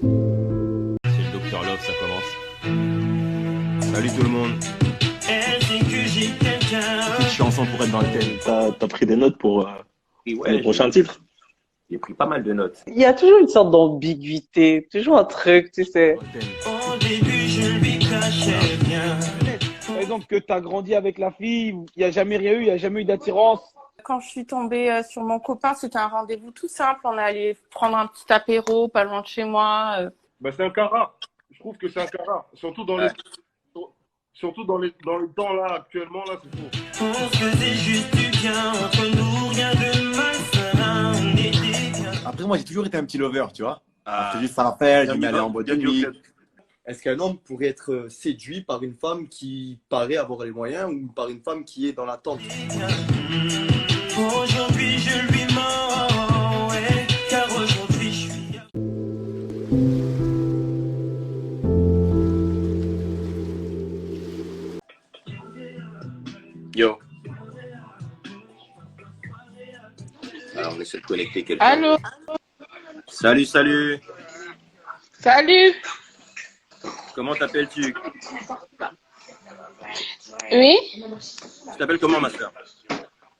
C'est le Docteur Love, ça commence. Salut tout le monde. Petite chanson pour être dans le thème. T'as pris des notes pour Et le ouais, prochain titre? j'ai pris pas mal de notes. Il y a toujours une sorte d'ambiguïté, toujours un truc, tu sais. Dans le thème. Au début, je lui cachais bien. Par exemple, que tu as grandi avec la fille, il n'y a jamais rien eu, il n'y a jamais eu d'attirance. Quand je suis tombée sur mon copain, c'était un rendez-vous tout simple. On est allé prendre un petit apéro pas loin de chez moi. Bah, c'est un cas rare. Je trouve que c'est un cas rare. Surtout dans les, surtout dans le temps là, actuellement, là, c'est faux. On se faisait juste du bien entre nous, rien de malsain. On était bien. Après, moi, j'ai toujours été un petit lover, tu vois. Ah, C'est juste ça à faire, je bien m'allais dit, en boîte de bien dit, nuit. ok. Est-ce qu'un homme pourrait être séduit par une femme qui paraît avoir les moyens ou par une femme qui est dans l'attente? Aujourd'hui, je lui mens, ouais, car aujourd'hui, je suis. Yo. Alors, on essaie de connecter quelqu'un. Allô? Salut, salut. Salut? Comment t'appelles-tu? Oui? Tu t'appelles comment, ma soeur?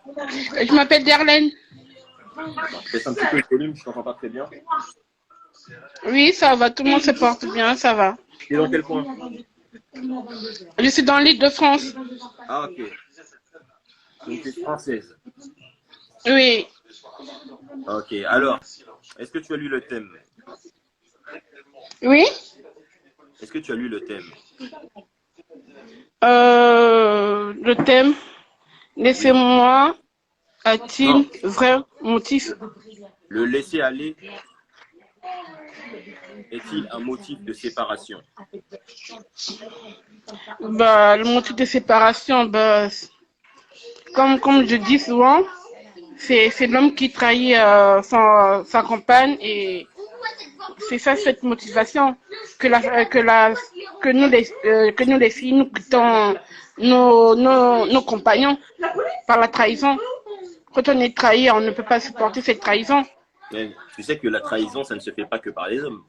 Je m'appelle Derlène. Baisse un petit peu le volume, je t'entends pas très bien. Oui, ça va, tout le monde se porte bien, ça va. T'es dans quel point? Je suis dans l'île de France. Ah, ok. Donc, t'es française. Oui. Ok, alors, est-ce que tu as lu le thème? Oui? Est-ce que tu as lu le thème? Le thème, laissez-moi, a-t-il Non. vrai motif? Le laisser aller est-il un motif de séparation? Bah, le motif de séparation, bah, comme je dis souvent, c'est l'homme qui trahit sa compagne et c'est ça cette motivation que nous les filles nous quittons nos compagnons par la trahison. Quand on est trahi, on ne peut pas supporter cette trahison. Mais tu sais que la trahison, ça ne se fait pas que par les hommes.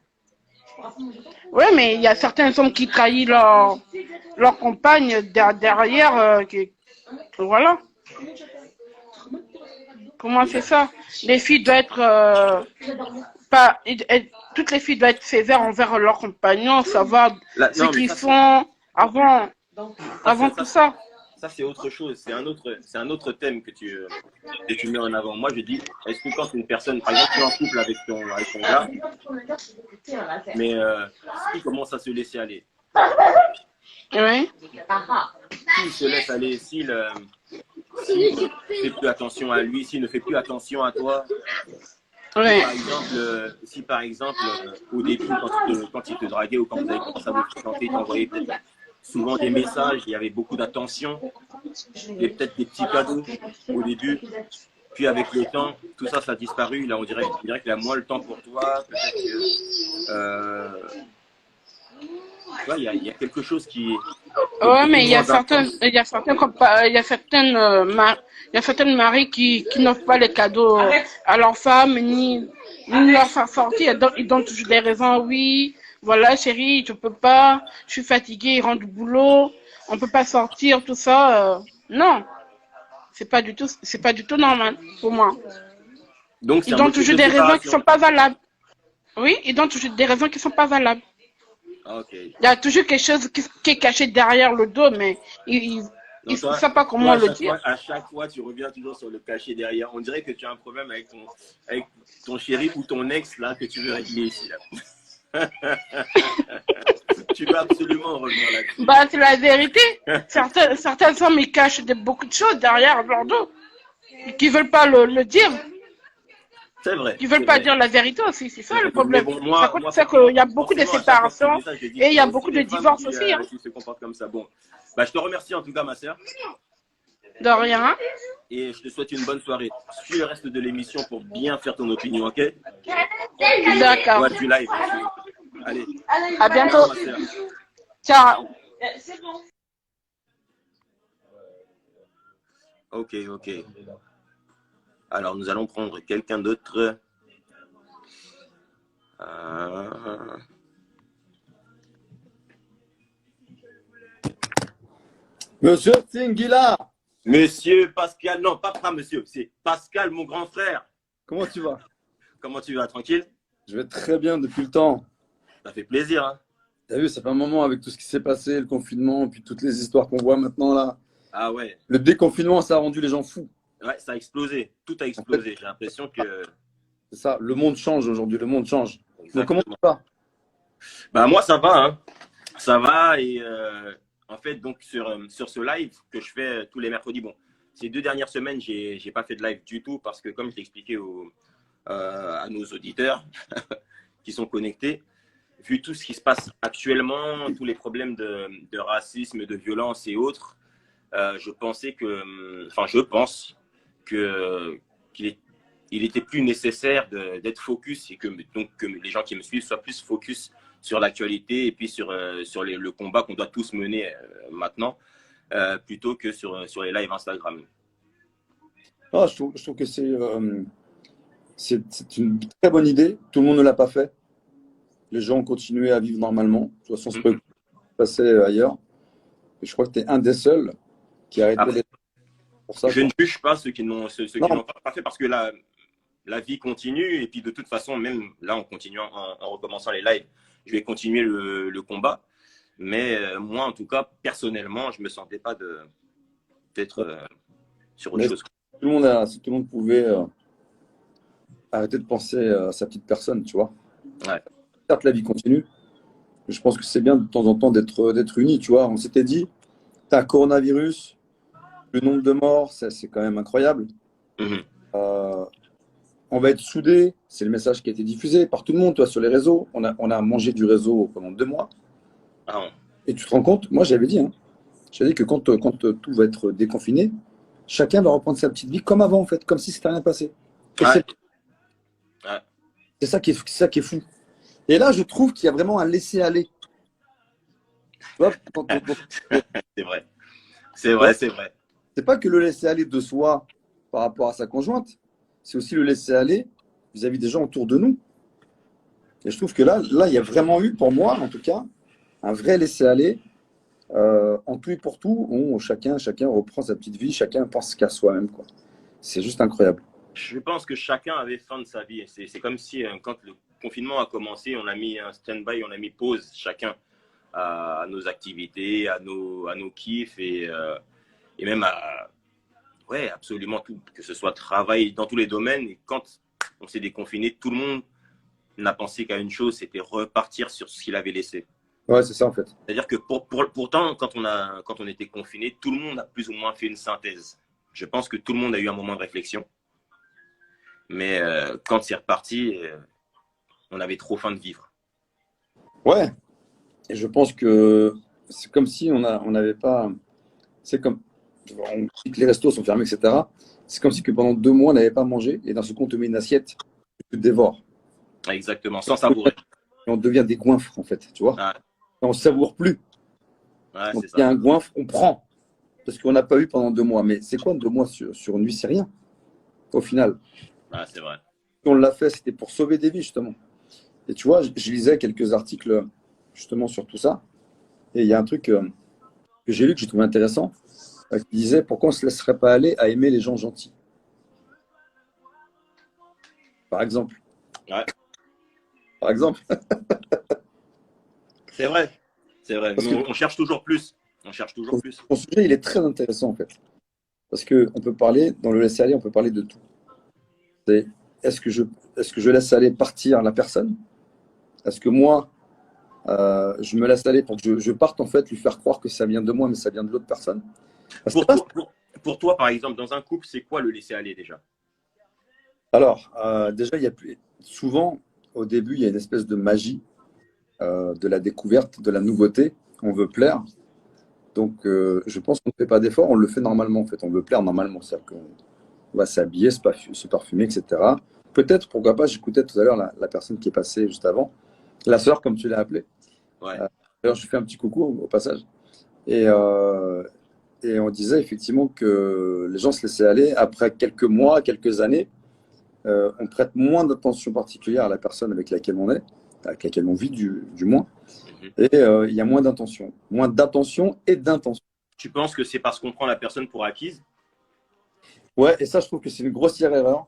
Oui, mais il y a certains hommes qui trahissent leur compagne derrière. Voilà. Comment c'est ça? Les filles doivent être pas, toutes les filles doivent être sévères envers leurs compagnons, savoir ce Non, mais qu'ils ça, font avant tout ça. ça c'est autre chose. C'est un autre thème que tu mets en avant. Moi, je dis, est-ce que quand une personne, par exemple, tu es en couple avec ton gars, mais s'il commence à se laisser aller, Oui. s'il se laisse aller, s'il ne fait plus attention à lui, s'il ne fait plus attention à toi, Oui. si par exemple, au début, quand il te draguait ou quand vous avez commencé à vous fréquenter, il t'envoyait peut-être souvent des messages, il y avait beaucoup d'attention, et peut-être des petits cadeaux au début. Puis avec le temps, tout ça, ça a disparu. Là, on dirait qu'il a moins le temps pour toi. Peut-être que ouais, il y a quelque chose qui est. Ouais, mais il y a moins certaines, intense. il y a certaines, il y a certaines, il y a certaines maris qui n'offrent pas les cadeaux à leurs femmes ni leur faire sortir. Ils donnent toujours des raisons. Oui, voilà, chérie, je peux pas, je suis fatiguée, ils rentrent du boulot, on peut pas sortir, tout ça. Non, c'est pas du tout normal pour moi. Donc, c'est Ils un donnent motif toujours de des raisons qui séparation. sont pas valables. Oui, ils donnent toujours des raisons qui sont pas valables. Ah, ok. Il y a toujours quelque chose qui est caché derrière le dos, mais ils Donc, ne savent pas comment le dire. à chaque fois, tu reviens toujours sur le cachet derrière. On dirait que tu as un problème avec ton chéri ou ton ex là que tu veux régler ici. Là. Tu veux absolument revenir là-dessus. Bah, c'est la vérité. Certains hommes, ils cachent beaucoup de choses derrière leur dos, qui veulent pas le dire. C'est vrai. Ils veulent c'est pas vrai. dire la vérité aussi, c'est ça le Mais problème. bon, C'est qu'il y a beaucoup de forcément, à chaque fois que tu séparations dis ça, je dis et il y a aussi beaucoup de des femmes divorces aussi. Hein. qui se comportent comme ça. Bon, bah, je te remercie en tout cas, ma sœur, De rien. et je te souhaite une bonne soirée. Suis le reste de l'émission pour bien faire ton opinion, ok? D'accord. Ouais, tu live. Allez, À bientôt. ma sœur. Ciao. Ok, ok. Alors, nous allons prendre quelqu'un d'autre. Euh, Monsieur Tingila, Monsieur Pascal, non, pas monsieur, c'est Pascal, mon grand frère. comment tu vas? Comment tu vas? Tranquille? Je vais très bien depuis le temps. Ça fait plaisir, hein? T'as vu, ça fait un moment avec tout ce qui s'est passé, le confinement, puis toutes les histoires qu'on voit maintenant là. Ah ouais, Le déconfinement, ça a rendu les gens fous. ouais, ça a explosé. Tout a explosé. J'ai l'impression que. C'est ça, le monde change aujourd'hui, le monde change. Donc comment tu Exactement. vas? Bah, moi, ça va, hein. Ça va. Et en fait, donc, sur ce live que je fais tous les mercredis, bon, ces 2 dernières semaines, j'ai pas fait de live du tout parce que, comme je l'ai expliqué à nos auditeurs qui sont connectés, vu tout ce qui se passe actuellement, tous les problèmes de racisme, de violence et autres, je pense qu'il était plus nécessaire d'être focus et que les gens qui me suivent soient plus focus sur l'actualité et puis sur le combat qu'on doit tous mener maintenant, plutôt que sur les lives Instagram. Ah, je trouve que c'est une très bonne idée. Tout le monde ne l'a pas fait. Les gens ont continué à vivre normalement. De toute façon, ça peut passer ailleurs. Et je crois que tu es un des seuls qui a arrêté Après, pour ça. je ne juge pas ceux qui n'ont Non. pas fait parce que la vie continue et puis de toute façon, même là, en continuant, en recommençant les lives, je vais continuer le combat. Mais moi, en tout cas, personnellement, je ne me sentais pas d'être sur autre Mais chose. si tout le monde pouvait arrêter de penser à sa petite personne, tu vois. Ouais. Certes, la vie continue. Mais je pense que c'est bien de temps en temps d'être unis, tu vois. On s'était dit, tu as un coronavirus, le nombre de morts, c'est quand même incroyable. Mhm. On va être soudés, c'est le message qui a été diffusé par tout le monde, toi, sur les réseaux. On a mangé du réseau pendant 2 mois. Ah, bon. Et tu te rends compte, moi j'avais dit que quand tout va être déconfiné, chacun va reprendre sa petite vie comme avant, en fait, comme si c'était rien passé. Et Ouais. c'est c'est ça qui est fou. Et là, je trouve qu'il y a vraiment un laisser-aller. Tu vois, C'est vrai. C'est vrai, c'est vrai. c'est pas que le laisser-aller de soi par rapport à sa conjointe, c'est aussi le laisser-aller vis-à-vis des gens autour de nous. Et je trouve que là, il y a vraiment eu, pour moi en tout cas, un vrai laisser-aller en tout et pour tout, où chacun reprend sa petite vie, chacun pense qu'à soi-même, quoi. C'est juste incroyable. Je pense que chacun avait faim de sa vie. C'est comme si quand le confinement a commencé, on a mis un stand-by, on a mis pause chacun à nos activités, à nos kiffs et même à ouais, absolument tout, que ce soit travail dans tous les domaines. Et quand on s'est déconfiné, tout le monde n'a pensé qu'à une chose, c'était repartir sur ce qu'il avait laissé. Ouais, c'est ça en fait. C'est-à-dire que pourtant, quand on était confiné, tout le monde a plus ou moins fait une synthèse. Je pense que tout le monde a eu un moment de réflexion. Mais quand c'est reparti, on avait trop faim de vivre. Ouais. Et je pense que c'est comme si on n'avait pas. C'est comme. On dit que les restos sont fermés, etc. C'est comme si que pendant 2 mois, on n'avait pas mangé et d'un seul coup, on te met une assiette, tu te dévores. Exactement, sans savourer. Et on devient des goinfres, en fait, tu vois. Ouais. Et on ne savoure plus. Ouais, Donc, c'est il y a ça. un goinfre, on prend. Parce qu'on n'a pas eu pendant 2 mois. Mais c'est quoi 2 mois sur une vie? C'est rien, au final. Ouais, c'est vrai. Si on l'a fait, c'était pour sauver des vies, justement. Et tu vois, je lisais quelques articles, justement, sur tout ça. Et il y a un truc que j'ai lu que j'ai trouvé intéressant, qui disait pourquoi on ne se laisserait pas aller à aimer les gens gentils. Par exemple. Ouais. Par exemple. C'est vrai. C'est vrai. Parce Mais que- on cherche toujours plus. On cherche toujours plus. Ton sujet, il est très intéressant, en fait. Parce qu'on peut parler, dans le laisser aller, on peut parler de tout. C'est est-ce que je laisse aller partir la personne? Est-ce que moi, je me laisse aller pour que je parte, en fait, lui faire croire que ça vient de moi, mais ça vient de l'autre personne? Parce que- Pour toi, par exemple, dans un couple, c'est quoi le laisser aller déjà? Alors, déjà, souvent, au début, il y a une espèce de magie de la découverte, de la nouveauté. On veut plaire. Donc, je pense qu'on ne fait pas d'effort, on le fait normalement, en fait. On veut plaire normalement. C'est-à-dire qu'on va s'habiller, se parfumer, etc. Peut-être, pourquoi pas, j'écoutais tout à l'heure la personne qui est passée juste avant, la sœur, comme tu l'as appelée. Ouais. D'ailleurs, je fais un petit coucou au passage. Et on disait effectivement que les gens se laissaient aller après quelques mois, quelques années. on prête moins d'attention particulière à la personne avec laquelle on est, avec laquelle on vit du moins, et il y a moins d'attention et d'intention. Tu penses que c'est parce qu'on prend la personne pour acquise? Ouais, et ça, je trouve que c'est une grossière erreur.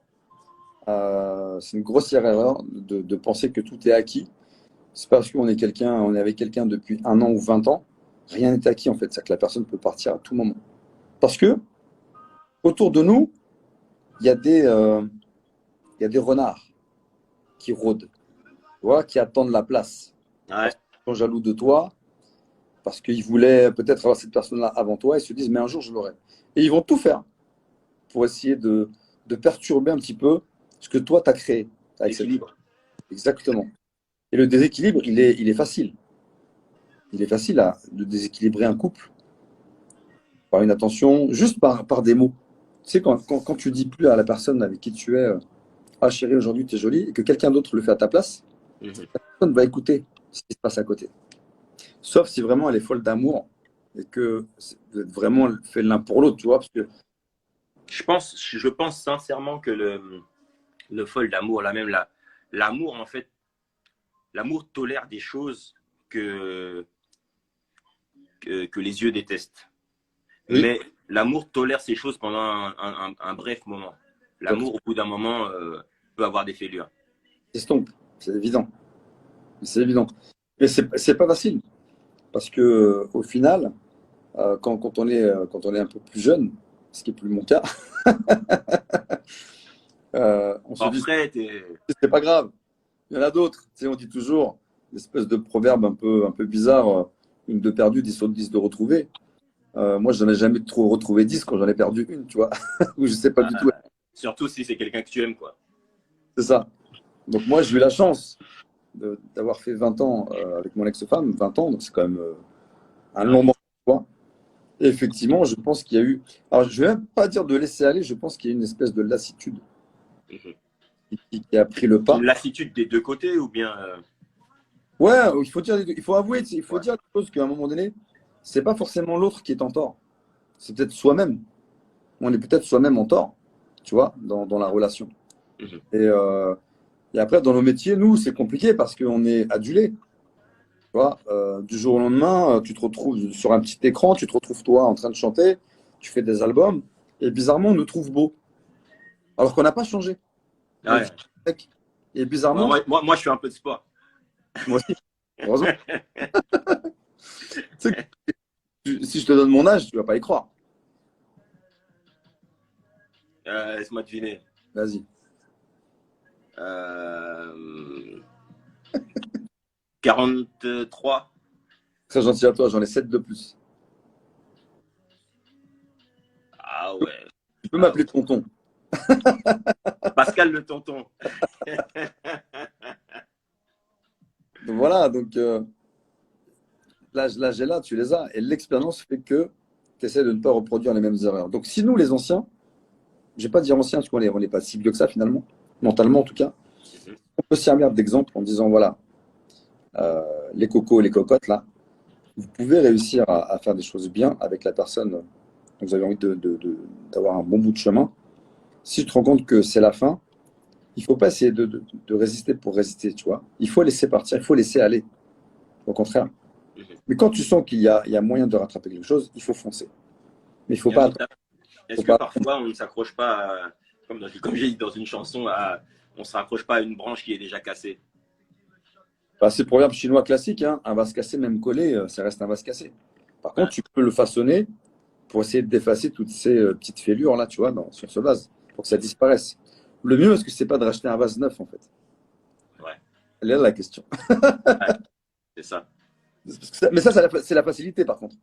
C'est une grossière erreur de penser que tout est acquis. C'est parce qu'on est avec quelqu'un depuis 1 an ou 20 ans, rien n'est acquis en fait. C'est que la personne peut partir à tout moment. Parce que autour de nous, il y a des renards qui rôdent, tu vois, qui attendent la place. Ouais. Ils sont jaloux de toi parce qu'ils voulaient peut-être avoir cette personne-là avant toi et se disent mais un jour je l'aurai. Et ils vont tout faire pour essayer de perturber un petit peu ce que toi tu as créé. L'équilibre. Exactement. Et le déséquilibre, il est facile. Il est facile de déséquilibrer un couple par une attention, juste par des mots. Tu sais, quand tu dis plus à la personne avec qui tu es ah chérie, aujourd'hui tu es jolie, et que quelqu'un d'autre le fait à ta place, la personne va écouter ce qui se passe à côté. Sauf si vraiment elle est folle d'amour et que vous êtes vraiment fait l'un pour l'autre, tu vois, parce que Je pense sincèrement que le folle d'amour, l'amour, en fait, l'amour tolère des choses que les yeux détestent. Oui. Mais l'amour tolère ces choses pendant un bref moment. L'amour, au bout d'un moment, peut avoir des fêlures. s'estompe, c'est évident. C'est évident. Mais c'est pas facile. Parce que au final, quand on est un peu plus jeune, ce qui est plus mon cas, on se dit c'est pas grave. Il y en a d'autres. Tu sais, on dit toujours l'espèce de proverbe un peu bizarre, une de perdue, 10 autres 10 de retrouvée. Moi, je n'en ai jamais trop retrouvé 10 quand j'en ai perdu une, tu vois. Ou je sais pas du tout. Surtout si c'est quelqu'un que tu aimes, quoi. C'est ça. Donc moi, j'ai eu la chance d'avoir fait 20 ans avec mon ex-femme, 20 ans, donc c'est quand même un long moment. Tu vois. Et effectivement, je pense qu'il y a eu, alors je ne vais même pas dire de laisser aller, je pense qu'il y a eu une espèce de lassitude qui a pris le pas. Une lassitude des deux côtés ou bien Ouais, il faut dire, il faut avouer, il faut dire des choses qu'à un moment donné, c'est pas forcément l'autre qui est en tort. C'est peut-être soi-même. On est peut-être soi-même en tort, tu vois, dans la relation. Et après, dans nos métiers, nous, c'est compliqué parce qu'on est adulé. Tu vois, du jour au lendemain, tu te retrouves sur un petit écran, tu te retrouves toi en train de chanter, tu fais des albums, et bizarrement, on nous trouve beaux. Alors qu'on n'a pas changé. ouais. Et bizarrement. Moi, je fais un peu de sport. Moi aussi, heureusement. Tu sais, si je te donne mon âge, tu vas pas y croire. Laisse-moi deviner. Vas-y. 43. Très gentil à toi, j'en ai 7 de plus. Ah ouais. Tu peux m'appeler tonton. Pascal le tonton. Donc voilà, donc l'âge est là, tu les as. Et l'expérience fait que tu essaies de ne pas reproduire les mêmes erreurs. Donc si nous, les anciens, je ne vais pas dire anciens parce qu'on n'est pas si vieux que ça finalement, mentalement en tout cas, on peut se servir d'exemple en disant voilà, les cocos, les cocottes là, vous pouvez réussir à faire des choses bien avec la personne dont vous avez envie d'avoir un bon bout de chemin. Si tu te rends compte que c'est la fin, il ne faut pas essayer de résister pour résister, tu vois. Il faut laisser partir, il faut laisser aller. Au contraire. Mais quand tu sens qu'il y a moyen de rattraper quelque chose, il faut foncer. Mais il ne faut pas... Est-ce que parfois on ne s'accroche pas, comme j'ai dit dans une chanson, on ne se raccroche pas à une branche qui est déjà cassée? Bah, c'est le proverbe chinois classique, hein. Un vase cassé, même collé, ça reste un vase cassé. Par contre, tu peux le façonner pour essayer de d'effacer toutes ces petites fêlures là, tu vois, sur ce vase, pour que ça disparaisse. Le mieux, est-ce que c'est pas de racheter un vase neuf, en fait? Ouais. Elle est là la question. Ouais, c'est ça. Mais ça, c'est la facilité, par contre.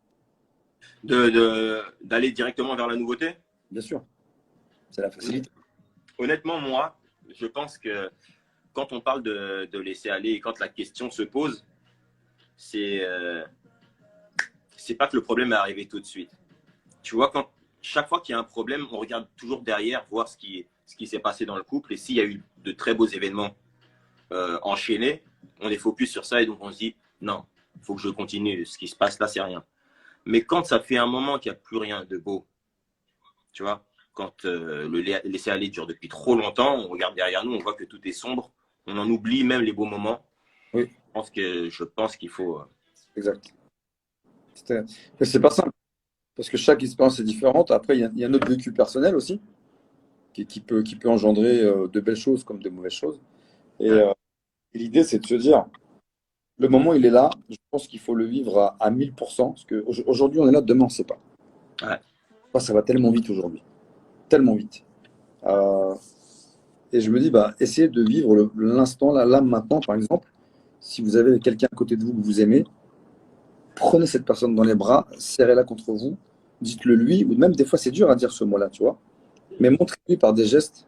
D'aller directement vers la nouveauté? Bien sûr. C'est la facilité. Honnêtement, moi, je pense que quand on parle de laisser aller et quand la question se pose, c'est pas que le problème est arrivé tout de suite. Tu vois, chaque fois qu'il y a un problème, on regarde toujours derrière, voir ce qui s'est passé dans le couple. Et s'il y a eu de très beaux événements enchaînés, on est focus sur ça et donc on se dit non, il faut que je continue. Ce qui se passe là, c'est rien. Mais quand ça fait un moment qu'il n'y a plus rien de beau, tu vois, quand le laisser-aller dure depuis trop longtemps, on regarde derrière nous, on voit que tout est sombre. On en oublie même les beaux moments. Oui. Je pense qu'il faut… Exact. C'est pas simple, parce que chaque expérience est différente. Après, il y a notre vécu personnel aussi, qui peut engendrer de belles choses comme de mauvaises choses. Et l'idée, c'est de se dire, le moment, il est là. Je pense qu'il faut le vivre à 1000%, parce qu'aujourd'hui, on est là, demain, on ne sait pas. Ouais. Ça va tellement vite aujourd'hui. Tellement vite. Et je me dis, essayez de vivre l'instant, là, maintenant, par exemple. Si vous avez quelqu'un à côté de vous que vous aimez, prenez cette personne dans les bras, serrez-la contre vous, dites-le lui, ou même des fois, c'est dur à dire ce mot-là, tu vois. Mais montrez-lui par des gestes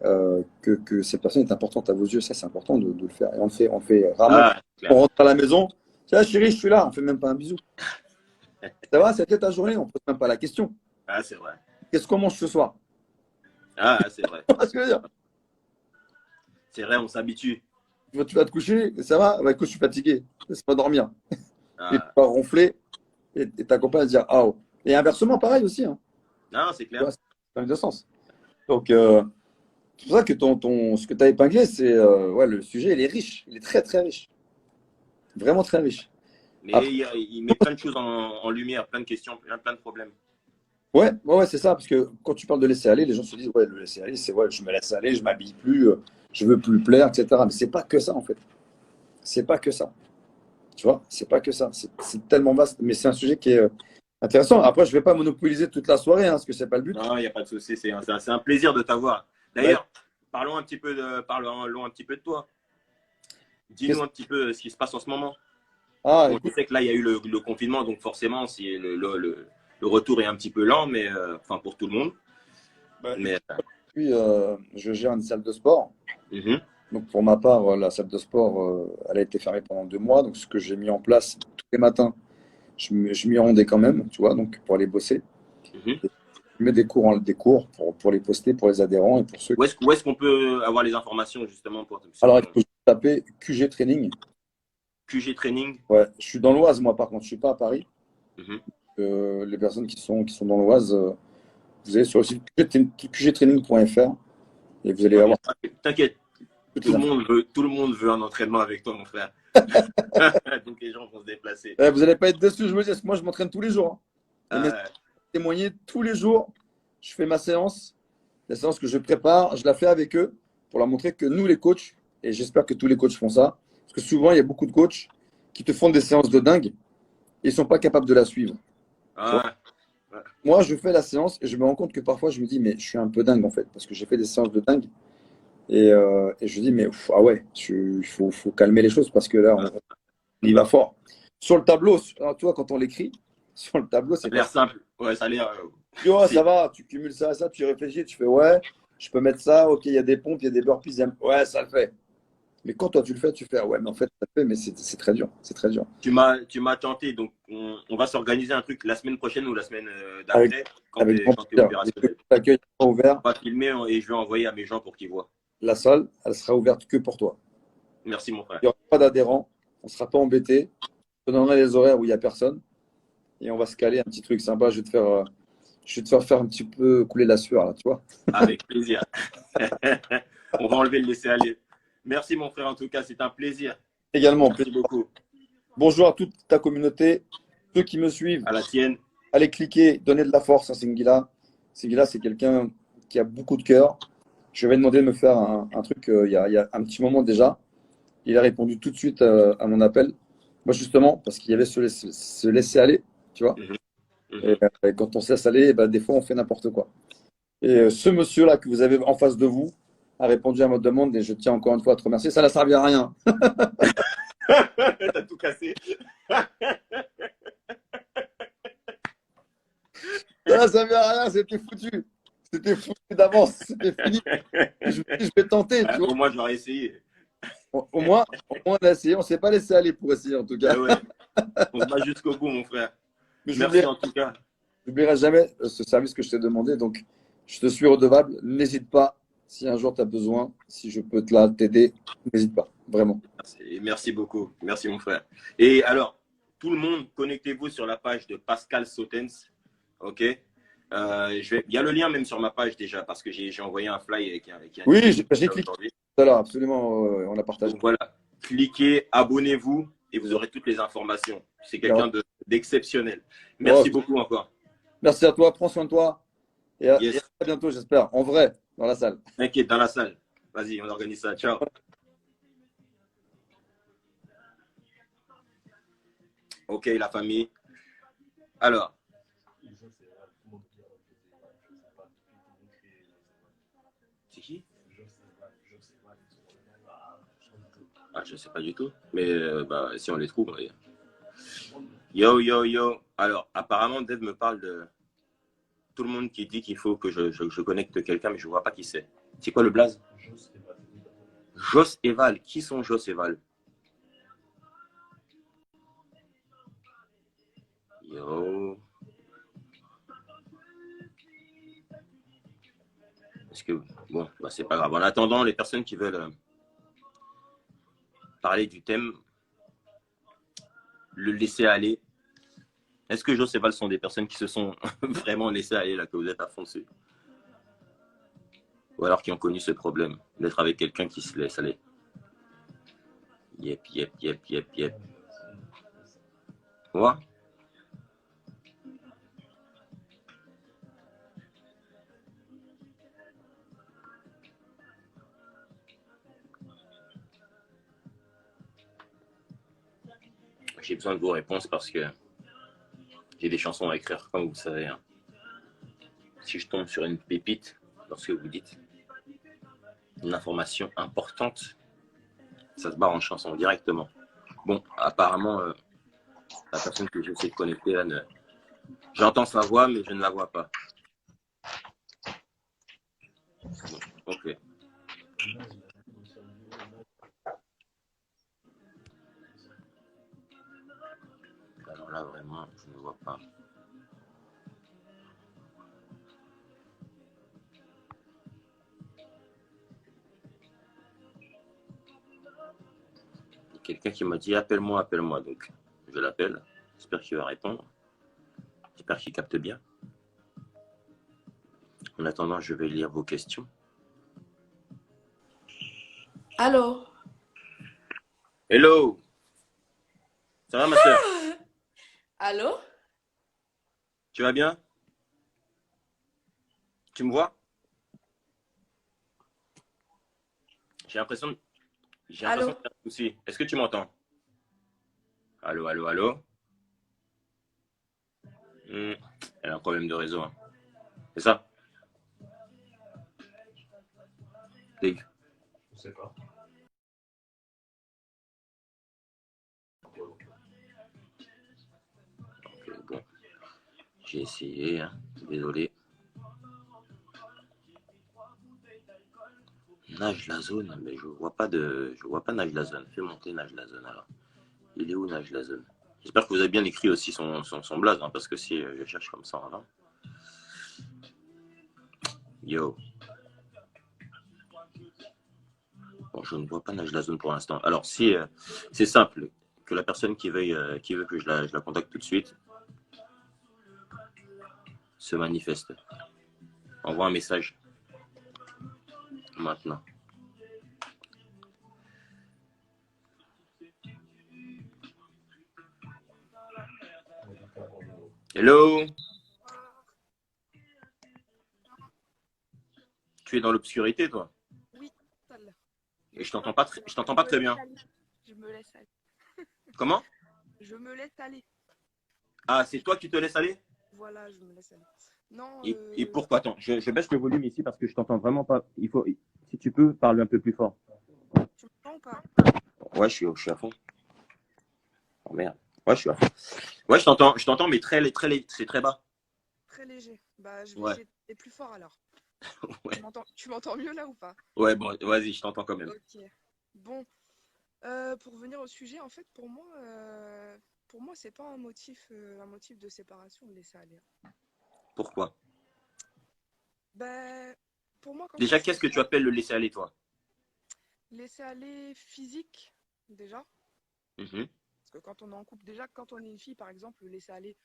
que cette personne est importante à vos yeux. Ça, c'est important de le faire. Et on fait rarement. On rentre à la maison, tiens, chérie, je suis là, on ne fait même pas un bisou. Ça va, c'était ta journée, on ne pose même pas la question. Ah, c'est vrai. Qu'est-ce qu'on mange ce soir? Ah, c'est vrai. Tu vois ce que je veux dire? C'est vrai, on s'habitue. Tu vas te coucher, ça va? Écoute, je suis fatigué, laisse pas dormir. Ah. Et tu vas ronfler et ta compagne va se dire ah oh. Et inversement, pareil aussi. Hein. Non, c'est clair. C'est dans les deux sens. Donc, c'est pour ça que ce que tu as épinglé, c'est le sujet, il est riche. Il est très, très riche. Vraiment très riche. Mais il met plein de choses en lumière, plein de questions, plein de problèmes. Ouais, c'est ça. Parce que quand tu parles de laisser aller, les gens se disent ouais, le laisser aller, c'est je me laisse aller, je m'habille plus, je veux plus plaire, etc. Mais c'est pas que ça, en fait. C'est pas que ça. Tu vois, c'est pas que ça. C'est tellement vaste. Mais c'est un sujet qui est intéressant. Après, je vais pas monopoliser toute la soirée, parce que c'est pas le but. Non, il n'y a pas de souci. C'est un plaisir de t'avoir. D'ailleurs, parlons un petit peu de toi. Dis-nous un petit peu ce qui se passe en ce moment. Je sais que là, il y a eu le confinement, donc forcément, si le retour est un petit peu lent, mais pour tout le monde. Puis, je gère une salle de sport. Donc, pour ma part, la salle de sport, elle a été fermée pendant 2 mois. Donc, ce que j'ai mis en place tous les matins, je m'y rendais quand même, tu vois, donc pour aller bosser. Je mets des cours pour les poster pour les adhérents et pour ceux. Où est-ce qu'on peut avoir les informations justement pour… Alors, il faut taper QG Training. QG Training. Ouais, je suis dans l'Oise, moi, par contre, je suis pas à Paris. Les personnes qui sont dans l'Oise, vous allez sur le site qgtraining.fr et vous allez avoir. T'inquiète. Tout le monde veut un entraînement avec toi, mon frère. Donc les gens vont se déplacer. Vous n'allez pas être déçus, je vous dis, parce que moi je m'entraîne tous les jours. Témoigner tous les jours, je fais ma séance, la séance que je prépare, je la fais avec eux pour leur montrer que nous les coachs, et j'espère que tous les coachs font ça, parce que souvent il y a beaucoup de coachs qui te font des séances de dingue et ils ne sont pas capables de la suivre. Moi je fais la séance et je me rends compte que parfois je me dis mais je suis un peu dingue en fait, parce que j'ai fait des séances de dingue. Et je dis, mais il faut calmer les choses parce que là, on y va fort. Sur le tableau, toi, quand on l'écrit, sur le tableau, c'est. Ça a l'air simple. Ouais, ça a l'air. Ça va, tu cumules ça à ça, tu réfléchis, tu fais, ouais, je peux mettre ça, ok, il y a des pompes, il y a des burpees, ouais, ça le fait. Mais quand toi, tu le fais, tu fais, ouais, mais en fait, ça le fait, mais c'est très dur. C'est très dur. Tu m'as tenté, donc on va s'organiser un truc la semaine prochaine ou la semaine d'après. Avec grand plaisir. L'accueil est ouvert. On va filmer et je vais envoyer à mes gens pour qu'ils voient. La salle, elle sera ouverte que pour toi. Merci, mon frère. Il n'y aura pas d'adhérents, on ne sera pas embêté. Je te donnerai les horaires où il n'y a personne. Et on va se caler un petit truc sympa. Je vais te faire un petit peu couler la sueur, là, tu vois. Avec plaisir. On va enlever le laisser aller. Merci, mon frère, en tout cas, c'est un plaisir. Également. Merci beaucoup. Bonjour à toute ta communauté, ceux qui me suivent. À la tienne. Allez cliquer, donnez de la force à Singila. Singila, c'est quelqu'un qui a beaucoup de cœur. Je vais demander de me faire un truc il y a un petit moment déjà. Il a répondu tout de suite à mon appel. Moi, justement, parce qu'il y avait se laisser aller, tu vois. Et quand on se laisse aller, des fois, on fait n'importe quoi. Et ce monsieur-là que vous avez en face de vous a répondu à votre demande et je tiens encore une fois à te remercier. Ça n'a servi à rien. T'as tout cassé. Ça n'a servi à rien, c'était foutu. C'était foutu d'avance, c'était fini. Je vais tenter. Tu vois. Au moins, j'aurais essayé. Au moins, on a essayé. On ne s'est pas laissé aller pour essayer, en tout cas. Ouais. On se bat jusqu'au bout, mon frère. Merci en tout cas. Je n'oublierai jamais ce service que je t'ai demandé. Donc, je te suis redevable. N'hésite pas. Si un jour tu as besoin, si je peux t'aider, n'hésite pas. Vraiment. Merci beaucoup. Merci, mon frère. Et alors, tout le monde, connectez-vous sur la page de Pascal Sautens. OK? Il y a le lien même sur ma page déjà, parce que j'ai envoyé un fly avec un Oui, lien j'ai cliqué aujourd'hui. tout à l'heure, absolument. On l'a partagé. Donc voilà, cliquez, abonnez-vous et vous aurez toutes les informations. C'est quelqu'un d'exceptionnel. Merci beaucoup encore. Merci à toi, prends soin de toi. Et à Yes. très bientôt, j'espère, en vrai, dans la salle. T'inquiète, dans la salle. Vas-y, on organise ça. Ciao. Ok, la famille. Alors. C'est qui? Ah, je sais pas du tout. Mais bah, si on les trouve, on les... Yo, yo, yo. Alors, apparemment, Dev me parle de tout le monde qui dit qu'il faut que je connecte quelqu'un, mais je vois pas qui c'est. C'est quoi le blaze? Jos et Val. Qui sont Jos et Val? Yo. Est-ce que... Bon, bah, c'est pas grave. En attendant, les personnes qui veulent parler du thème, le laisser aller. Est-ce que Jos et Val sont des personnes qui se sont vraiment laissées aller, là, que vous êtes à fond dessus? Ou alors qui ont connu ce problème d'être avec quelqu'un qui se laisse aller? Yep, yep, yep, yep, yep. Quoi? J'ai besoin de vos réponses parce que j'ai des chansons à écrire, comme vous le savez. Hein. Si je tombe sur une pépite, lorsque vous dites une information importante, ça se barre en chanson directement. Bon, apparemment, la personne que j'essaie de connecter, là, j'entends sa voix, mais je ne la vois pas. Bon, ok. Alors là, vraiment, je ne vois pas. Quelqu'un qui m'a dit appelle-moi, appelle-moi. Donc, je l'appelle. J'espère qu'il va répondre. J'espère qu'il capte bien. En attendant, je vais lire vos questions. Allô? Hello! Ça va, ma soeur? Allô? Tu vas bien? Tu me vois? J'ai l'impression qu'il y a un souci. Est-ce que tu m'entends? Allô, allô, allô? Elle a un problème de réseau. Hein. C'est ça? Dave. Je sais pas. Okay, bon. J'ai essayé. Hein. Désolé. Nage la zone, mais je vois pas Nage la zone. Fais monter Nage la zone alors. Il est où Nage la zone? J'espère que vous avez bien écrit aussi son blaze, hein, parce que si je cherche comme ça avant. Yo. Bon, je ne vois pas Nage la zone pour l'instant. Alors si c'est simple, que la personne qui veut que je la contacte tout de suite se manifeste. Envoie un message. Maintenant. Hello. Tu es dans l'obscurité, toi? Oui, total. Et je t'entends pas très bien. Je me laisse aller. Comment? Je me laisse aller. Ah, c'est toi qui te laisses aller? Voilà, je me laisse aller. Non. Et pourquoi? Attends, je baisse le volume ici parce que je t'entends vraiment pas. Il faut, si tu peux, parler un peu plus fort. Tu m'entends ou pas? Ouais, je suis à fond. Oh merde. Ouais, je suis à fond. Ouais, je t'entends, mais c'est très bas. Très léger. Bah, je vais essayer d'aller plus fort alors. Ouais. Tu m'entends mieux là ou pas? Ouais, bon, vas-y, je t'entends quand même. Ok. Bon, pour venir au sujet, en fait, pour moi, c'est pas un motif de séparation de laisser aller. Pourquoi? Ben, pour moi, quand déjà, qu'est-ce que tu appelles le laisser aller, toi? Laisser aller physique, déjà. Parce que quand on est en couple, déjà, quand on est une fille, par exemple, le laisser aller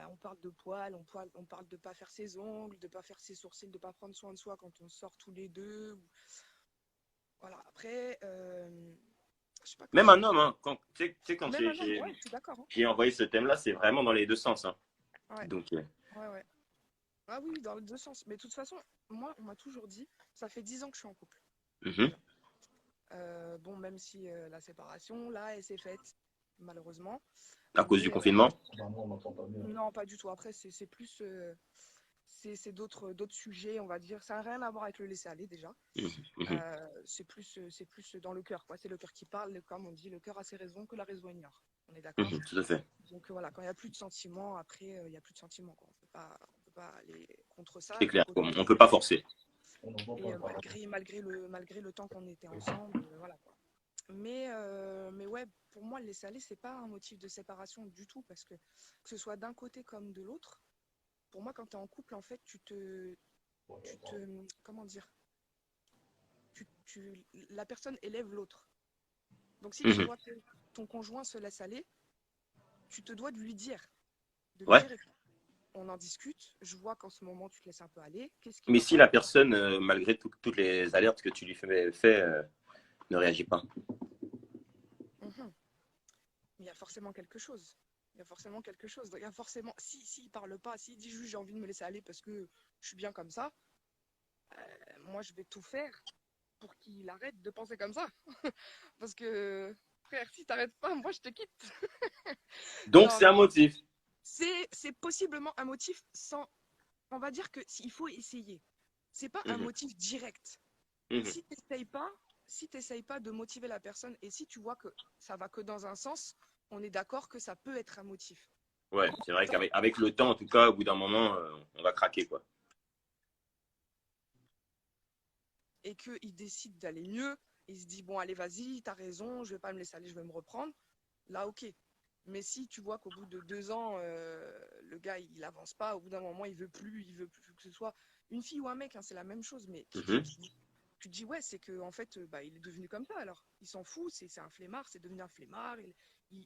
On parle de poils, on parle de pas faire ses ongles, de pas faire ses sourcils, de pas prendre soin de soi quand on sort tous les deux. Voilà, après, je sais pas Même comment. un homme, hein, tu sais, quand Même un homme, ouais, je suis d'accord. Hein. j'ai envoyé ce thème-là, c'est vraiment dans les deux sens. Hein. Ouais. Donc, Ouais. Ah oui, dans les deux sens. Mais de toute façon, moi, on m'a toujours dit, ça fait 10 ans que je suis en couple. mhm, Bon, même si la séparation, là, elle s'est faite, malheureusement. à cause du Mais confinement. non, pas du tout. Après, c'est plus, c'est d'autres sujets, on va dire. Ça n'a rien à voir avec le laisser aller déjà. Mhm, mhm, C'est plus dans le cœur, quoi. C'est le cœur qui parle, comme on dit, le cœur a ses raisons que la raison ignore. On est d'accord. tout à fait. Donc voilà, quand il n'y a plus de sentiments, après, il n'y a plus de sentiments, quoi. On peut pas aller contre ça. C'est clair. Donc, On ne peut pas forcer. et malgré le temps qu'on était ensemble, voilà, quoi. Mais ouais, pour moi, le laisser aller, c'est pas un motif de séparation du tout, parce que ce soit d'un côté comme de l'autre, pour moi, quand tu es en couple, en fait, comment dire, la personne élève l'autre. Donc si tu Mhm. vois que ton conjoint se laisse aller, tu te dois de lui dire, Ouais. on en discute, je vois qu'en ce moment tu te laisses un peu aller. Mais si la personne, malgré toutes les alertes que tu lui fais ne réagit pas. Mhm. Il y a forcément quelque chose. Il y a forcément quelque chose. Il y a forcément, s'il parle pas, s'il dit juste j'ai envie de me laisser aller parce que je suis bien comme ça, moi je vais tout faire pour qu'il arrête de penser comme ça. Parce que, frère, si t'arrêtes pas, moi je te quitte. Donc Non, c'est un motif. c'est possiblement un motif sans. On va dire que il faut essayer. C'est pas un Mhm, motif direct. mhm. Si t'essayes pas de motiver la personne et si tu vois que ça va que dans un sens, on est d'accord que ça peut être un motif. Ouais, c'est vrai qu'avec le temps, en tout cas, au bout d'un moment, on va craquer, quoi. Et qu'il décide d'aller mieux, il se dit bon allez vas-y, t'as raison, je vais pas me laisser aller, je vais me reprendre. Là ok. Mais si tu vois qu'au bout de 2 ans, le gars il avance pas, au bout d'un moment il veut plus que ce soit une fille ou un mec, hein, c'est la même chose, mais Mhm. tu te dis ouais c'est que en fait il est devenu comme ça alors. Il s'en fout, c'est un flemmard, c'est devenu un flemmard.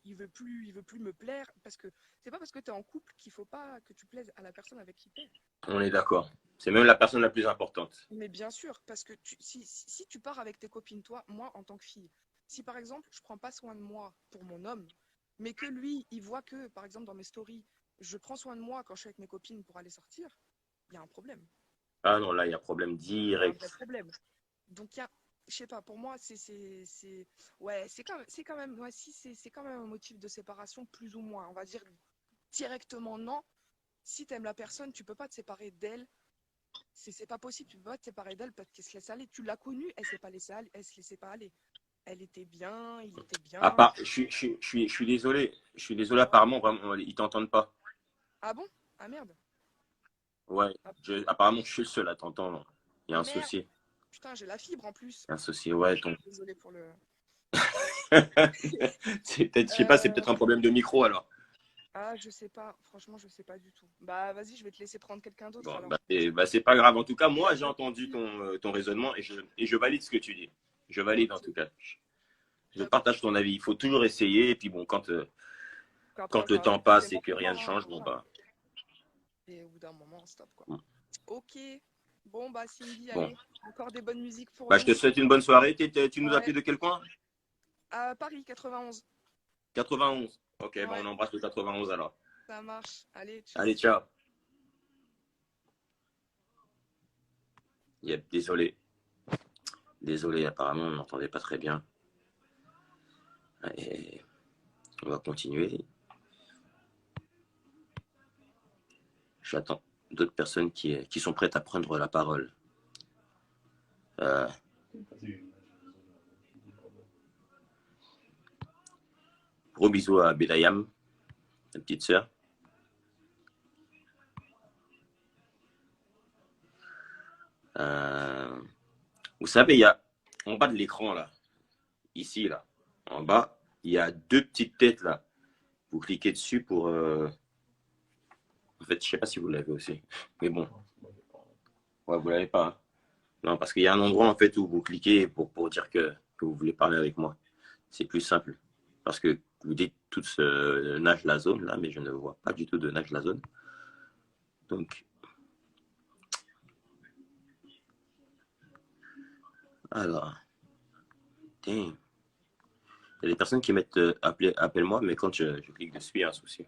Il veut plus me plaire parce que c'est pas parce que tu es en couple qu'il faut pas que tu plaises à la personne avec qui tu es. On est d'accord. C'est même la personne la plus importante. Mais bien sûr, parce que si tu pars avec tes copines, toi, moi en tant que fille, si par exemple je prends pas soin de moi pour mon homme, mais que lui, il voit que par exemple dans mes stories, je prends soin de moi quand je suis avec mes copines pour aller sortir, il y a un problème. Ah non, là, il y a problème Il y a un vrai direct. problème. Donc je sais pas, pour moi ouais, c'est quand même ouais, si c'est quand même un motif de séparation plus ou moins, on va dire directement non. Si tu aimes la personne, tu peux pas te séparer d'elle. C'est pas possible, tu peux pas te séparer d'elle parce qu'elle se laisse aller. Tu l'as connue, elle s'est pas laissée aller, elle se laissait pas aller. Elle était bien, il était bien. À part, je suis désolé. Je suis désolé, apparemment, vraiment, ils t'entendent pas. Ah bon? Ah merde. Ouais, Ah, apparemment, je suis le seul à t'entendre. Il y a un merde. souci. Putain, j'ai la fibre en plus. Il y a un souci, ouais. Désolé pour le. C'est peut-être, je sais pas, c'est peut-être un problème de micro alors. Ah, je sais pas. Franchement, je sais pas du tout. Bah, vas-y, je vais te laisser prendre quelqu'un d'autre Bon, alors. c'est pas grave. En tout cas, moi, j'ai entendu ton raisonnement et je valide ce que tu dis. Je valide en Ok. tout cas. Je Top. partage ton avis. Il faut toujours essayer. Et puis bon, quand le temps passe et que rien ne change, bon bah. Et au bout d'un moment, stop quoi. Mm. Ok. Bon, bah, Cindy, Bon. allez, encore des bonnes musiques pour Bah, nous. je te souhaite une bonne soirée. Tu nous Ouais. appelles de quel coin? À Paris, 91. 91. Ok, Ouais. bon, on embrasse le 91 alors. Ça marche. Allez, ciao. Allez, ciao. Yep, désolé. Désolé, apparemment, on n'entendait pas très bien. Et on va continuer. J'attends d'autres personnes qui sont prêtes à prendre la parole. Gros bisous à Bedayam, la petite sœur. Vous savez, il y a en bas de l'écran, là, ici, là, en bas, il y a deux petites têtes, là. Vous cliquez dessus pour... En fait, je sais pas si vous l'avez aussi. Mais bon. Ouais, vous l'avez pas. Hein. Non, parce qu'il y a un endroit, en fait, où vous cliquez pour dire que vous voulez parler avec moi. C'est plus simple. Parce que vous dites tous nagent la zone là, mais je ne vois pas du tout de nage la zone. Donc, alors, damn. Il y a des personnes qui mettent appelle-moi, mais quand je clique dessus, il y a un souci.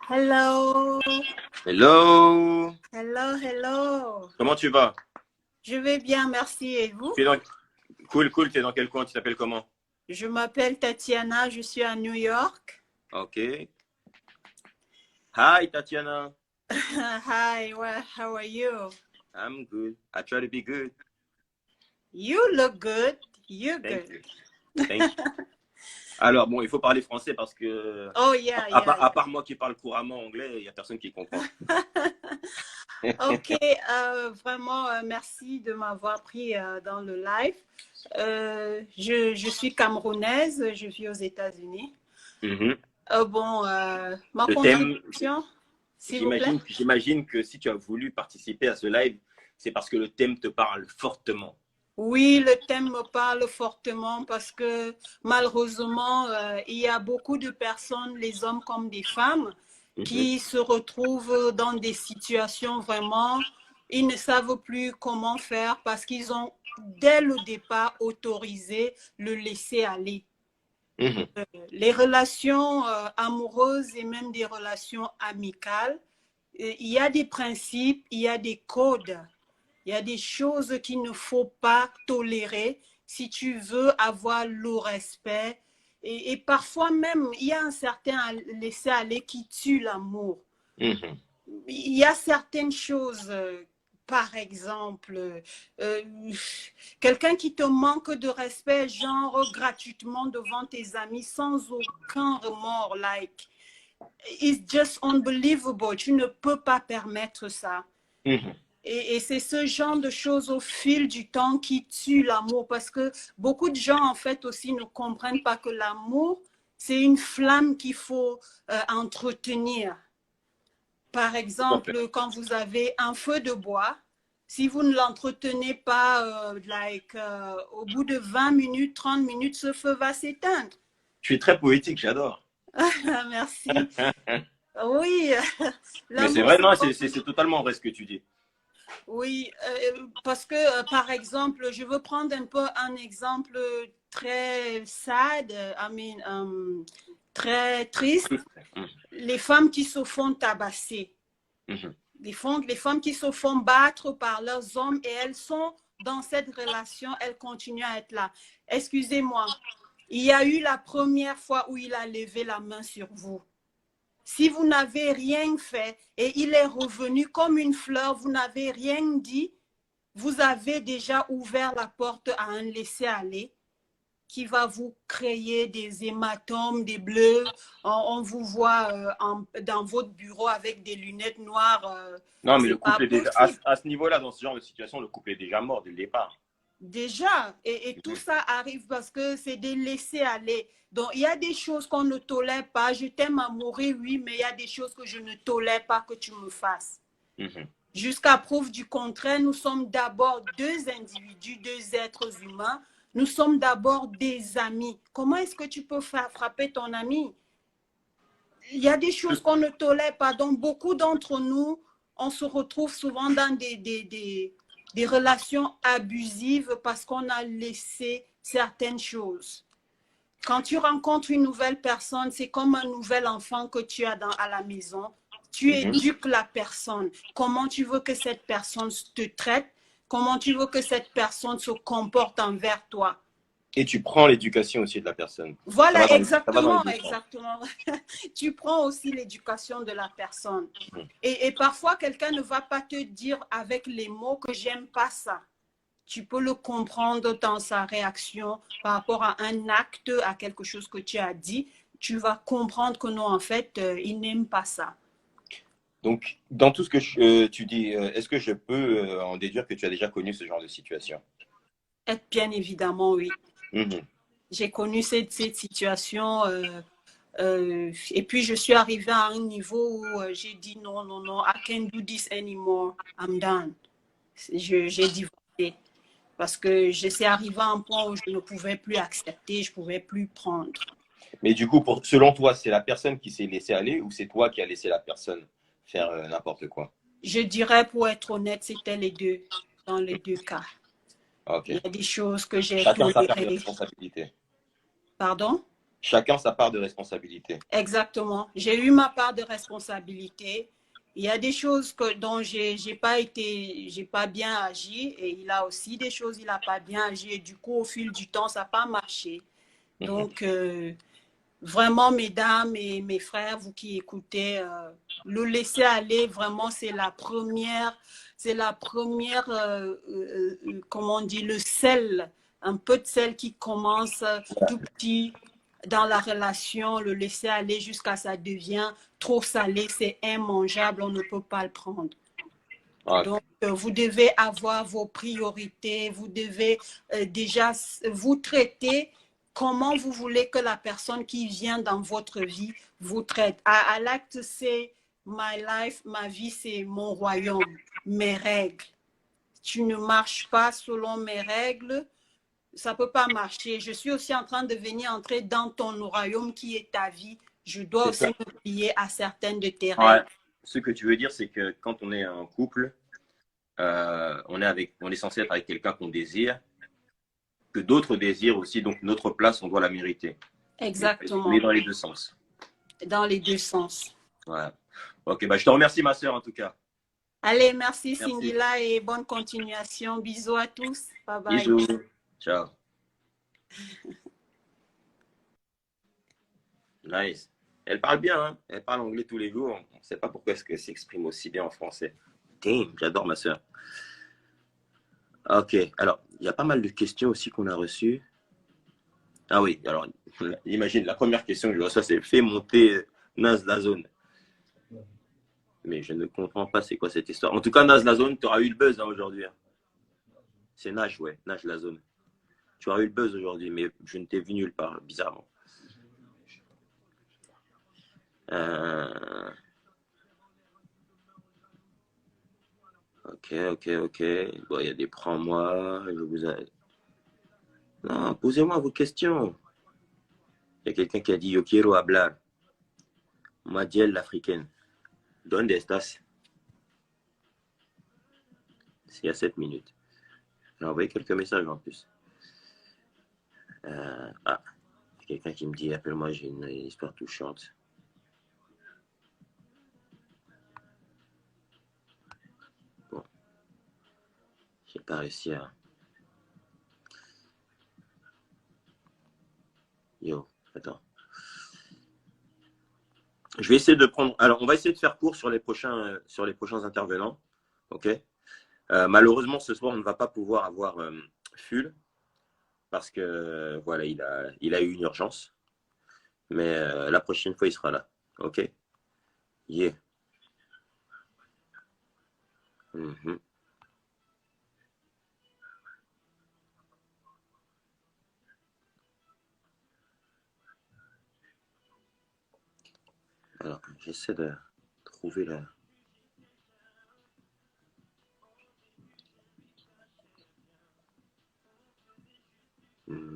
Hello. Hello. Hello, hello. Comment tu vas? Je vais bien, merci. Et vous? Cool, cool. Tu es dans quel coin? Tu t'appelles comment? Je m'appelle Tatiana, je suis à New York. Ok. Hi, Tatiana. Hi, well, how are you? I'm good. I try to be good. You look good. You're Thank good. you. Thank you. Alors, bon, il faut parler français parce que, Oh, yeah, à part moi qui parle couramment anglais, il n'y a personne qui comprend. Ok, vraiment, merci de m'avoir pris dans le live. Je suis camerounaise, je vis aux États-Unis. Bon, ma contribution, s'il vous plaît. J'imagine que si tu as voulu participer à ce live, c'est parce que le thème te parle fortement. Oui, le thème me parle fortement parce que malheureusement, il y a beaucoup de personnes, les hommes comme des femmes, qui se retrouvent dans des situations vraiment, ils ne savent plus comment faire parce qu'ils ont, dès le départ, autorisé le laisser aller. Les relations amoureuses et même des relations amicales, il y a des principes, il y a des codes. Il y a des choses qu'il ne faut pas tolérer si tu veux avoir le respect. Et parfois même, il y a un certain laisser-aller qui tue l'amour. Il y a certaines choses, par exemple, quelqu'un qui te manque de respect, genre gratuitement devant tes amis, sans aucun remords, like, it's just unbelievable. Tu ne peux pas permettre ça. Et c'est ce genre de choses au fil du temps qui tue l'amour parce que beaucoup de gens, en fait, aussi ne comprennent pas que l'amour, c'est une flamme qu'il faut entretenir. Par exemple, quand vous avez un feu de bois, si vous ne l'entretenez pas, au bout de 20 minutes, 30 minutes, ce feu va s'éteindre. Tu es très poétique, j'adore. Merci. Oui. Mais c'est vrai, non, c'est totalement vrai ce que tu dis. Oui, parce que, par exemple, je veux prendre un peu un exemple très sad, très triste. Les femmes qui se font tabasser. Les femmes qui se font battre par leurs hommes et elles sont dans cette relation, elles continuent à être là. Excusez-moi, il y a eu la première fois où il a levé la main sur vous. Si vous n'avez rien fait et il est revenu comme une fleur, vous n'avez rien dit, vous avez déjà ouvert la porte à un laisser-aller qui va vous créer des hématomes, des bleus. On vous voit dans votre bureau avec des lunettes noires. Non, mais le couple est déjà, à ce niveau-là, dans ce genre de situation, le couple est déjà mort dès le départ. Déjà, et tout ça arrive parce que c'est des laisser-aller. Donc, il y a des choses qu'on ne tolère pas. Je t'aime à mourir, oui, mais il y a des choses que je ne tolère pas que tu me fasses. Jusqu'à preuve du contraire, nous sommes d'abord deux individus, deux êtres humains. Nous sommes d'abord des amis. Comment est-ce que tu peux faire frapper ton ami? Il y a des choses qu'on ne tolère pas. Donc, beaucoup d'entre nous, on se retrouve souvent dans des relations abusives parce qu'on a laissé certaines choses. Quand tu rencontres une nouvelle personne, c'est comme un nouvel enfant que tu as à la maison. Tu éduques la personne. Comment tu veux que cette personne te traite? Comment tu veux que cette personne se comporte envers toi? Et tu prends l'éducation aussi de la personne. Voilà, exactement. Tu prends aussi l'éducation de la personne. Et parfois, quelqu'un ne va pas te dire avec les mots que j'aime pas ça. Tu peux le comprendre dans sa réaction par rapport à un acte, à quelque chose que tu as dit. Tu vas comprendre que non, en fait, il n'aime pas ça. Donc, dans tout ce que tu dis, est-ce que je peux en déduire que tu as déjà connu ce genre de situation? Bien évidemment, oui. J'ai connu cette situation et puis je suis arrivée à un niveau où j'ai dit non, I can't do this anymore, I'm done. J'ai divorcé. Parce que c'est arrivé à un point où je ne pouvais plus accepter, je ne pouvais plus prendre. Mais du coup, selon toi, c'est la personne qui s'est laissée aller ou c'est toi qui as laissé la personne faire n'importe quoi? Je dirais, pour être honnête, c'était les deux, dans les deux cas. Ok. Il y a des choses que j'ai Chacun sa part de tolérées. responsabilité. Pardon? Chacun sa part de responsabilité. Exactement. J'ai eu ma part de responsabilité. Il y a des choses dont j'ai pas bien agi et il a aussi des choses il n'a pas bien agi et du coup au fil du temps ça n'a pas marché. Donc vraiment mesdames et mes frères, vous qui écoutez, le laisser aller vraiment c'est la première comment on dit, le sel, un peu de sel qui commence tout petit dans la relation, le laisser aller jusqu'à ça devient trop salé, c'est immangeable, on ne peut pas le prendre. Ouais. Donc, vous devez avoir vos priorités, vous devez déjà vous traiter comment vous voulez que la personne qui vient dans votre vie vous traite. I like to say, my life, ma vie, c'est mon royaume, mes règles. Tu ne marches pas selon mes règles, ça ne peut pas marcher. Je suis aussi en train de venir entrer dans ton royaume qui est ta vie. Je dois aussi me plier à certaines de tes règles. Ouais. Ce que tu veux dire, c'est que quand on est en couple, on est censé être avec quelqu'un qu'on désire, que d'autres désirent aussi. Donc, notre place, on doit la mériter. Exactement. Mais dans les deux sens. Dans les deux sens. Ouais. Ok, bah, je te remercie, ma sœur, en tout cas. Allez, merci Cindy-là et bonne continuation. Bisous à tous. Bye bye. Bisous. Ciao. Nice. Elle parle bien, hein? Elle parle anglais tous les jours. On ne sait pas pourquoi est-ce qu'elle s'exprime aussi bien en français. Damn, j'adore ma soeur. Ok, alors, il y a pas mal de questions aussi qu'on a reçues. Ah oui, alors, imagine, la première question que je reçois, c'est « Fais monter Naz la zone ». Mais je ne comprends pas c'est quoi cette histoire. En tout cas, Naz la zone, tu auras eu le buzz hein, aujourd'hui. Hein. C'est Naj, ouais, Naj la zone. Tu auras eu le buzz aujourd'hui, mais je ne t'ai vu nulle part, bizarrement. Ok. Bon, il y a des prends-moi. Non, posez-moi vos questions. Il y a quelqu'un qui a dit Yo quiero hablar. Madiel l'africaine. ¿Dónde estás? C'est il y a 7 minutes. J'ai envoyé quelques messages en plus. Quelqu'un qui me dit appelle-moi, j'ai une histoire touchante. Bon. J'ai pas réussi à. Yo, attends. Je vais essayer de prendre. Alors, on va essayer de faire court sur les prochains intervenants. Ok. Malheureusement, ce soir, on ne va pas pouvoir avoir Full parce que voilà, il a eu une urgence. Mais la prochaine fois, il sera là. Ok. Yeah. Alors, j'essaie de trouver la. Non.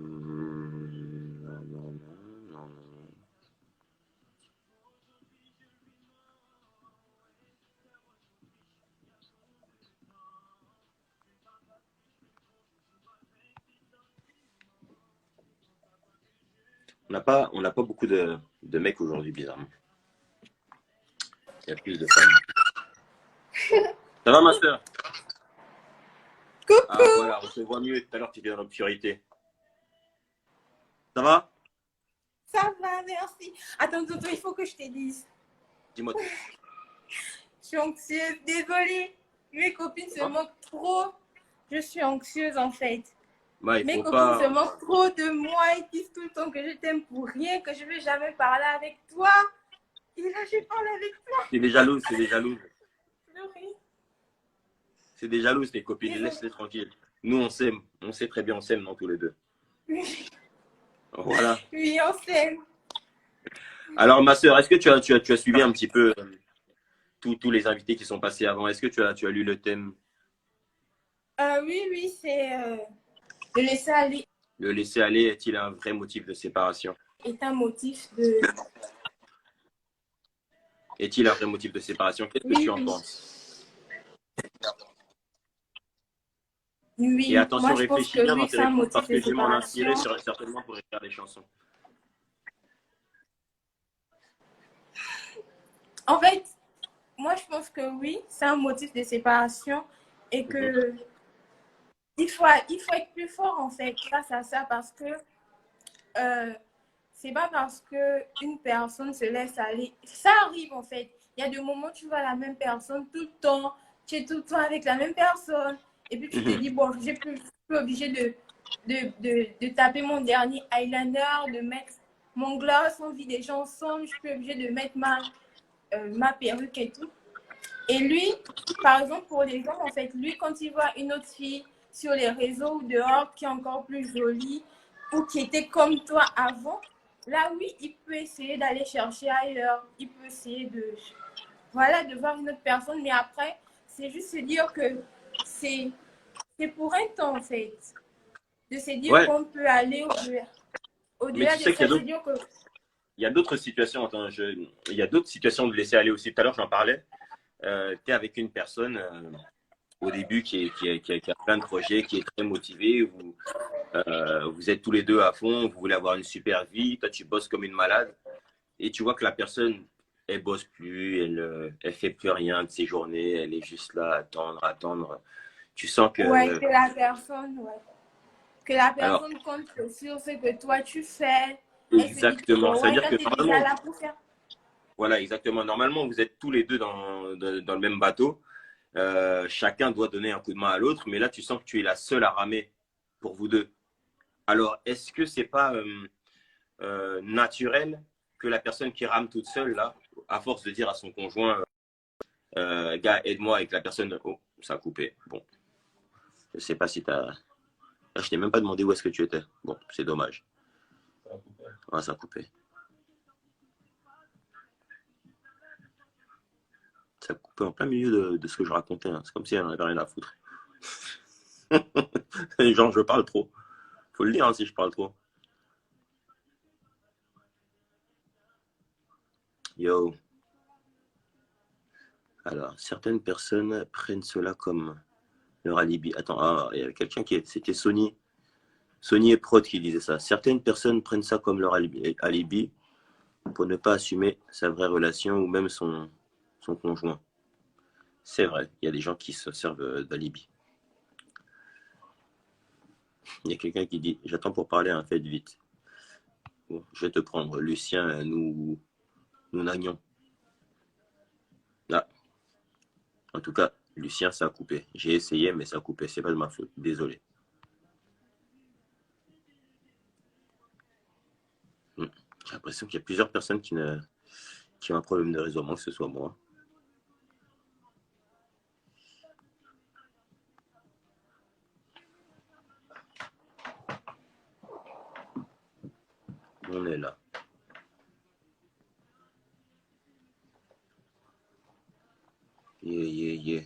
On n'a pas beaucoup de mecs aujourd'hui, bizarrement. Il y a plus de femmes. Ça va, ma soeur? Coucou. Ah, voilà, on se voit mieux. Tout à l'heure, tu étais dans l'obscurité. Ça va? Ça va, merci. Attends, Toto, il faut que je te dise. Dis-moi. Je suis anxieuse, désolée. Mes copines se moquent trop. Je suis anxieuse en fait. Bah, Mes copines se moquent trop de moi. Ils disent tout le temps que je t'aime pour rien, que je ne veux jamais parler avec toi. Et là, je parle avec toi. C'est des jalouses, c'est des jalouses. Pleurer. C'est des jalouses, les copines. Laisse-les tranquilles. Nous, on s'aime. On sait très bien, on s'aime, non, tous les deux. Oui. Voilà. Oui, on s'aime. Alors, ma soeur, est-ce que tu as suivi un petit peu tous les invités qui sont passés avant? Est-ce que tu as lu le thème? Oui, oui, c'est le laisser aller Le laisser aller est-il un vrai motif de séparation? est un motif de... Est-il un vrai motif de séparation? Qu'est-ce que Oui, tu en oui. penses? Oui, Et attention, moi je pense réfléchis que bien oui, dans tes c'est un réponses motif parce de que je vais m'en séparation. inspirer certainement pour écrire des chansons. En fait, moi je pense que oui, c'est un motif de séparation et Mhm. que il faut être plus fort en fait face à ça parce que c'est pas parce que une personne se laisse aller. Ça arrive en fait. Il y a des moments où tu vois la même personne tout le temps, tu es tout le temps avec la même personne et puis tu te dis, bon, je suis plus obligée de taper mon dernier eyeliner, de mettre mon gloss, on vit déjà ensemble, je suis plus obligée de mettre ma perruque et tout. Et lui, par exemple, pour les hommes, en fait, lui, quand il voit une autre fille sur les réseaux ou dehors qui est encore plus jolie ou qui était comme toi avant, là, oui, il peut essayer d'aller chercher ailleurs. Il peut essayer de voir une autre personne. Mais après, c'est juste se dire que c'est pour un temps, en fait. De se dire Ouais, qu'on peut aller mais au-delà tu de sais qu'il ça, se dire que... y a d'autres situations. Attends, il y a d'autres situations de laisser aller aussi. Tout à l'heure, j'en parlais. Tu es avec une personne au début qui a plein de projets, qui est très motivée. Vous êtes tous les deux à fond, vous voulez avoir une super vie. Toi, tu bosses comme une malade. Et tu vois que la personne, elle bosse plus, elle fait plus rien de ses journées. Elle est juste là à attendre. Tu sens que... Ouais, que la personne, ouais. Que la Alors, personne compte sur ce que toi tu fais. Elle se dit que exactement. bon, ouais, C'est-à-dire toi que tu es déjà normalement, là pour faire. voilà, exactement. Normalement, vous êtes tous les deux dans le même bateau. Chacun doit donner un coup de main à l'autre, mais là, tu sens que tu es la seule à ramer pour vous deux. Alors, est-ce que c'est pas naturel que la personne qui rame toute seule, là, à force de dire à son conjoint, gars, aide-moi, et que la personne, oh, ça a coupé. Bon, je sais pas si tu as. Là, je t'ai même pas demandé où est-ce que tu étais. Bon, c'est dommage. Ah, ça a coupé. Ça a coupé en plein milieu de ce que je racontais. Hein. C'est comme si elle n'en avait rien à foutre. Genre, je parle trop. Faut le dire hein, si je parle trop. Yo. Alors, certaines personnes prennent cela comme leur alibi. Attends, il y avait quelqu'un c'était Sony. Sony et Prod qui disaient ça. Certaines personnes prennent ça comme leur alibi pour ne pas assumer sa vraie relation ou même son conjoint. C'est vrai, il y a des gens qui se servent d'alibi. Il y a quelqu'un qui dit, j'attends pour parler, hein, faites vite. Bon, je vais te prendre. Lucien, nous nagnons. Ah. En tout cas, Lucien, ça a coupé. J'ai essayé, mais ça a coupé. C'est pas de ma faute. Désolé. J'ai l'impression qu'il y a plusieurs personnes qui ont un problème de réseau, moins que ce soit moi. On est là. Yeah.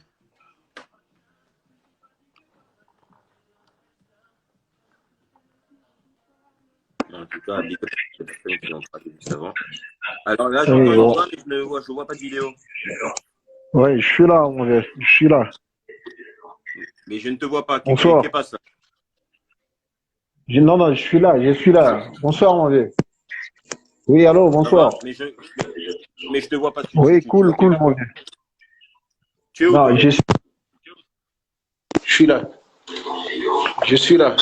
En tout cas, big up les personnes qui l'ont parlé juste avant. Alors là, j'entends une voix, mais je ne vois pas de vidéo. Ouais, je suis là, mon gars. Je suis là. Mais je ne te vois pas. Bonsoir. Qu'est-ce qui passe là? Non, je suis là, je suis là. Bonsoir, mon gars. Oui, allô, bonsoir. Mais je te vois pas. Oui, cool, mon gars. Tu es où? Non, je suis là. Je suis là.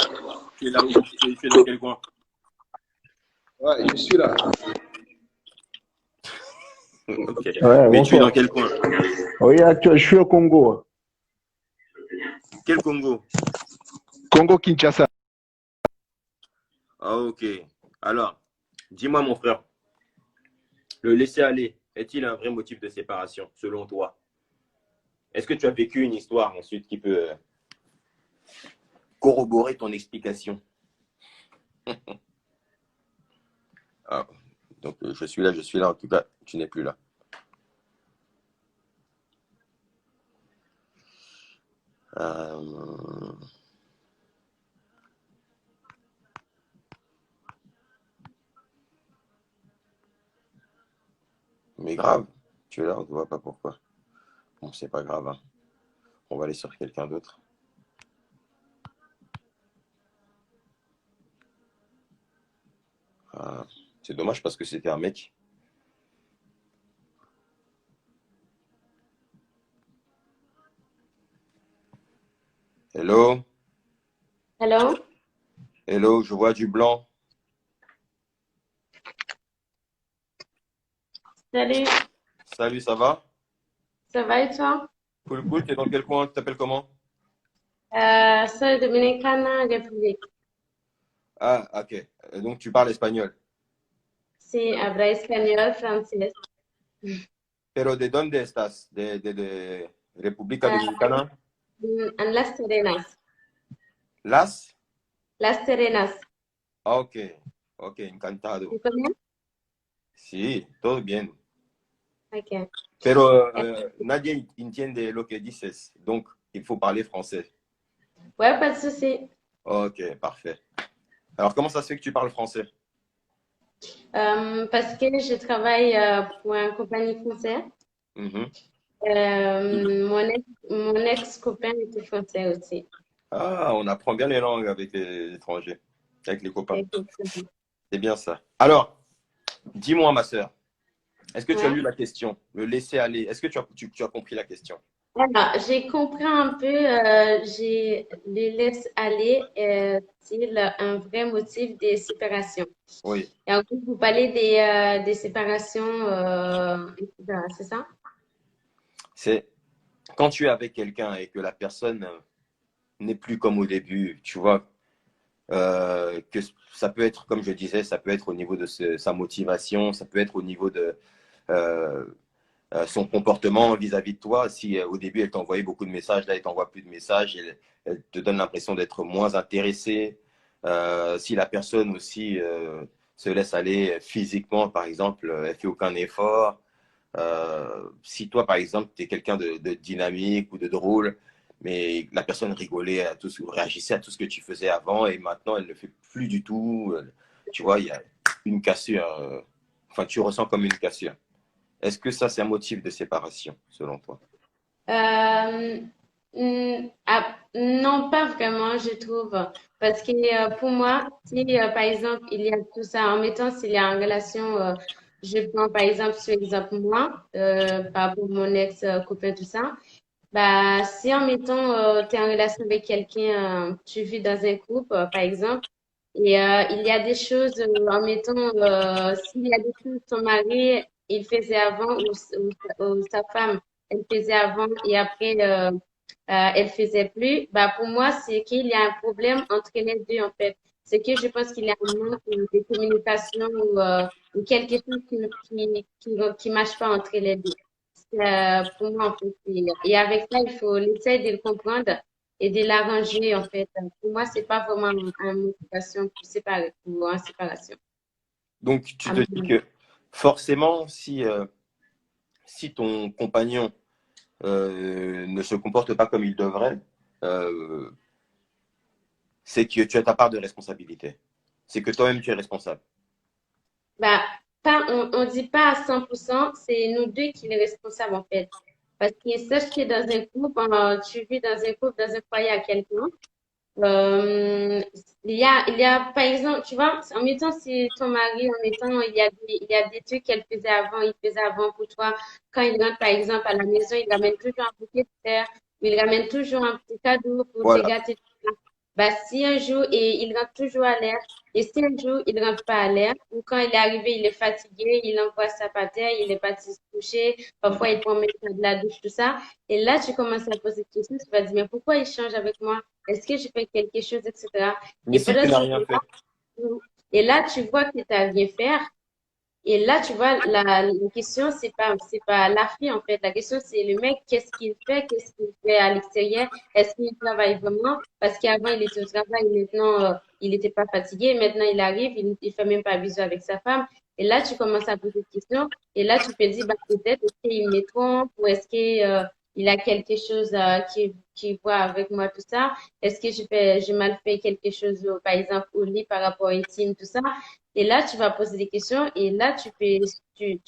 Tu es là où? Tu es dans quel coin? Ouais, je suis là. Ok. Ouais, mais bonsoir. tu es dans quel coin? Oui, je suis au Congo. Quel Congo? Congo-Kinshasa. Ah, ok. Alors, dis-moi, mon frère, le laisser aller est-il un vrai motif de séparation, selon toi? Est-ce que tu as vécu une histoire ensuite qui peut corroborer ton explication? Ah, donc, je suis là. En tout cas, tu n'es plus là. Euh, Mais grave, tu es là, on ne voit pas pourquoi. Bon, c'est pas grave, hein. On va aller sur quelqu'un d'autre. C'est dommage parce que c'était un mec. Hello? Hello? Hello, je vois du blanc. Salut, Salut, ça va? ça va et toi? Cool, cool. T'es dans quel coin? Tu t'appelles comment? Soy dominicana, République. Ah, ok. Donc, tu parles espagnol. Sí, habla español, francés. Pero ¿de dónde estás? ¿De República Ah, Dominicana? en Las Serenas. Las? Las Serenas. Ah, ok. Ok, encantado. ¿Tú también? Sí, todo bien. Ok. Pero nadie entiende lo que dices. Donc, il faut parler français. Ouais, pas de souci. Ok, parfait. Alors, comment ça se fait que tu parles français? Parce que je travaille pour une compagnie française. Mhm. Mon ex-copain était français aussi. Ah, on apprend bien les langues avec les étrangers, avec les copains. Exactement. C'est bien ça. Alors, dis-moi, ma sœur, est-ce que tu as Ouais. lu la question? Le laisser aller. Est-ce que tu as compris la question? Alors, j'ai compris un peu, j'ai les laisse aller, c'est un vrai motif des séparations. Oui. Et en gros, vous parlez des séparations, etc., c'est ça? C'est quand tu es avec quelqu'un et que la personne n'est plus comme au début, tu vois, que ça peut être, comme je disais, ça peut être au niveau de sa motivation, ça peut être au niveau de euh, son comportement vis-à-vis de toi. Si au début, elle t'envoyait beaucoup de messages, là, elle t'envoie plus de messages, elle te donne l'impression d'être moins intéressée. Si la personne aussi se laisse aller physiquement, par exemple, elle fait aucun effort. Si toi, par exemple, tu es quelqu'un de dynamique ou de drôle, mais la personne rigolait à tout réagissait à tout ce que tu faisais avant et maintenant, elle ne le fait plus du tout. Tu vois, il y a une cassure. Enfin, tu ressens comme une cassure. Est-ce que ça, c'est un motif de séparation, selon toi? Non, pas vraiment, je trouve. Parce que pour moi, si par exemple, il y a tout ça, en mettant s'il y a une relation, je prends par exemple, sur exemple, moi, par rapport à mon ex-copain, tout ça, bah, si en mettant, tu es en relation avec quelqu'un, tu vis dans un couple, par exemple, et il y a des choses, en mettant, s'il y a des choses, son mari, il faisait avant, ou sa femme, elle faisait avant, et après, elle faisait plus, bah, pour moi, c'est qu'il y a un problème entre les deux, en fait. C'est que je pense qu'il y a un manque de communication ou quelque chose qui marche pas entre les deux. Pour moi, en fait, et avec ça, il faut essayer de le comprendre et de l'arranger, en fait. Pour moi, c'est pas vraiment une motivation pour séparer, pour en séparation. Donc, tu À te mon dis avis. que forcément, si ton compagnon ne se comporte pas comme il devrait, euh, c'est que tu as ta part de responsabilité. C'est que toi-même, tu es responsable. Bah, on dit pas à 100%, c'est nous deux qui sommes responsables, en fait. Parce que sache que dans un couple, tu vis dans un couple, dans un foyer à quelqu'un, Euh, il y a, par exemple, tu vois, en mettant si ton mari, en mettant, il y a des trucs qu'elle faisait avant, il faisait avant pour toi. Quand il rentre, par exemple, à la maison, il ramène toujours un bouquet de fleurs, il ramène toujours un petit cadeau pour te Voilà. gâter. Bah, si un jour, et il rentre toujours à l'air, et si un jour, il rentre pas à l'air, ou quand il est arrivé, il est fatigué, il envoie sa patère, il est parti se coucher, parfois il prend même de la douche, tout ça. Et là, tu commences à poser des questions, tu vas dire, mais pourquoi il change avec moi? Est-ce que je fais quelque chose, etc. Mais Et si pendant tu n'as ce rien fait, temps-là, et là, tu vois que tu n'as rien faire. Et là, tu vois, la question, c'est pas la fille, en fait. La question, c'est le mec, qu'est-ce qu'il fait à l'extérieur? Est-ce qu'il travaille vraiment? Parce qu'avant, il était au travail, maintenant, il n'était pas fatigué. Maintenant, il arrive, il fait même pas bisous avec sa femme. Et là, tu commences à poser des questions. Et là, tu te dis, bah, peut-être, est-ce qu'il me trompe? Ou est-ce que, il a quelque chose qui voit avec moi, tout ça. Est-ce que j'ai mal fait quelque chose, par exemple, au lit par rapport à intime, tout ça. Et là, tu vas poser des questions et là, tu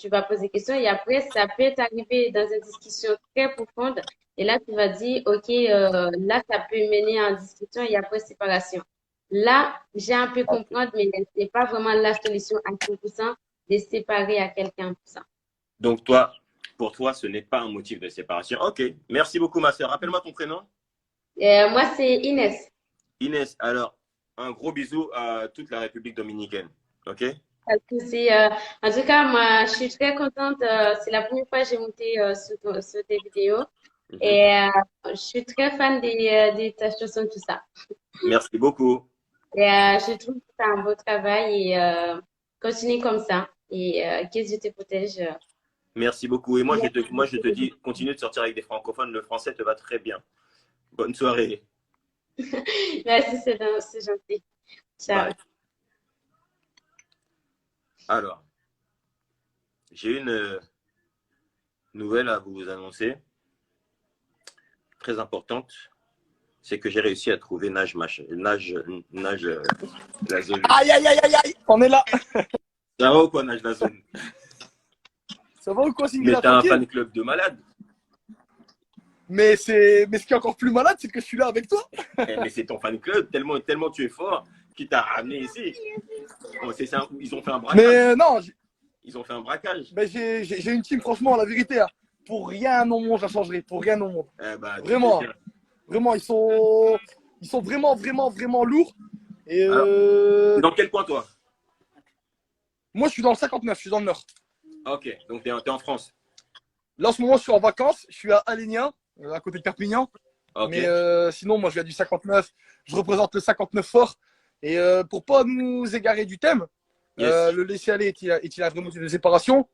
vas poser des questions et après, ça peut t'arriver dans une discussion très profonde. Et là, tu vas dire, OK, là, ça peut mener en discussion et après séparation. Là, j'ai un peu comprendre, mais c'est pas vraiment la solution à 100% de séparer à quelqu'un pour ça. Donc, pour toi, ce n'est pas un motif de séparation. Ok, merci beaucoup, ma soeur. Rappelle-moi ton prénom. Moi, c'est Inès. Inès, alors, un gros bisou à toute la République dominicaine. Ok? Parce que en tout cas, moi, je suis très contente. C'est la première fois que j'ai monté sur tes vidéos. Et je suis très fan de ta chanson, tout ça. Merci beaucoup. Et je trouve que c'est un beau travail et continue comme ça. Et que Dieu te protège. Merci beaucoup. Et moi, je te dis, continue de sortir avec des francophones. Le français te va très bien. Bonne soirée. Merci, c'est gentil. Ciao. Bye. Alors, j'ai une nouvelle à vous annoncer, très importante. C'est que j'ai réussi à trouver Naj la zone. Aïe, aïe, aïe, aïe, aïe, on est là. Ça va ou quoi, Naj la zone? Ça va ou quoi, Mais t'as un fan club de malade. Mais ce qui est encore plus malade, c'est que je suis là avec toi. Mais c'est ton fan club, tellement tu es fort, qui t'a ramené ici. Oh, ils ont fait un braquage. Mais non. Ils ont fait un braquage. Mais j'ai une team, franchement, la vérité. Hein, pour rien au monde, je la changerai. Pour rien au monde. Vraiment. Vraiment, ils sont vraiment, vraiment, vraiment lourds. Et dans quel coin, toi? Moi, je suis dans le 59, je suis dans le nord. Ok, donc tu es en France. Là, en ce moment, je suis en vacances. Je suis à Alenia, à côté de Perpignan. Okay. Mais sinon, moi, je viens du 59. Je représente le 59 fort. Et pour pas nous égarer du thème, le laisser-aller est-il un vrai motif de séparation?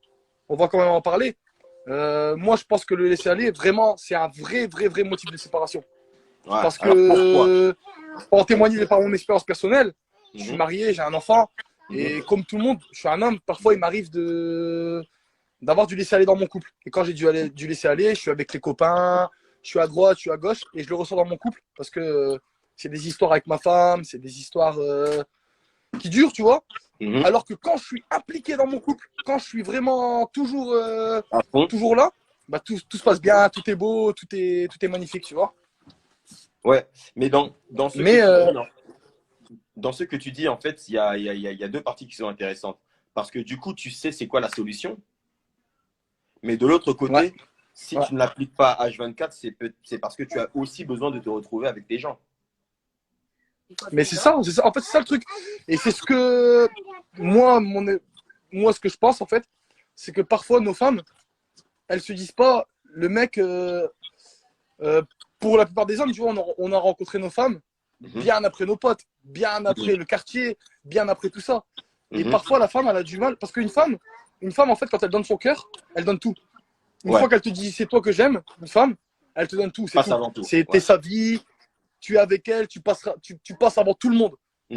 On va quand même en parler. Moi, je pense que le laisser-aller, vraiment, c'est un vrai motif de séparation. Ouais. Parce que, pour en témoigner par mon expérience personnelle, je suis marié, j'ai un enfant. Et comme tout le monde, je suis un homme. Parfois, il m'arrive d'avoir du laisser-aller dans mon couple. Et quand j'ai du laisser-aller, je suis avec les copains, je suis à droite, je suis à gauche. Et je le ressens dans mon couple. Parce que c'est des histoires avec ma femme, c'est des histoires qui durent, tu vois. Alors que quand je suis impliqué dans mon couple, quand je suis vraiment toujours là, bah, tout se passe bien, tout est beau, tout est magnifique, tu vois. Ouais, mais dans ce que tu dis, en fait, il y a deux parties qui sont intéressantes. Parce que du coup, tu sais c'est quoi la solution. Mais de l'autre côté, si tu ne l'appliques pas à H24, c'est parce que tu as aussi besoin de te retrouver avec des gens. Mais c'est ça. En fait, c'est ça le truc. Et c'est ce que moi, ce que je pense, en fait, c'est que parfois, nos femmes, elles se disent pas, le mec, pour la plupart des hommes, tu vois, on a rencontré nos femmes bien après nos potes, bien après le quartier, bien après tout ça. Et parfois, la femme, elle a du mal. Parce qu'une femme, en fait, quand elle donne son cœur, elle donne tout. Une fois qu'elle te dit, c'est toi que j'aime, une femme, elle te donne tout. C'est t'es sa vie, tu es avec elle, tu passes avant tout le monde.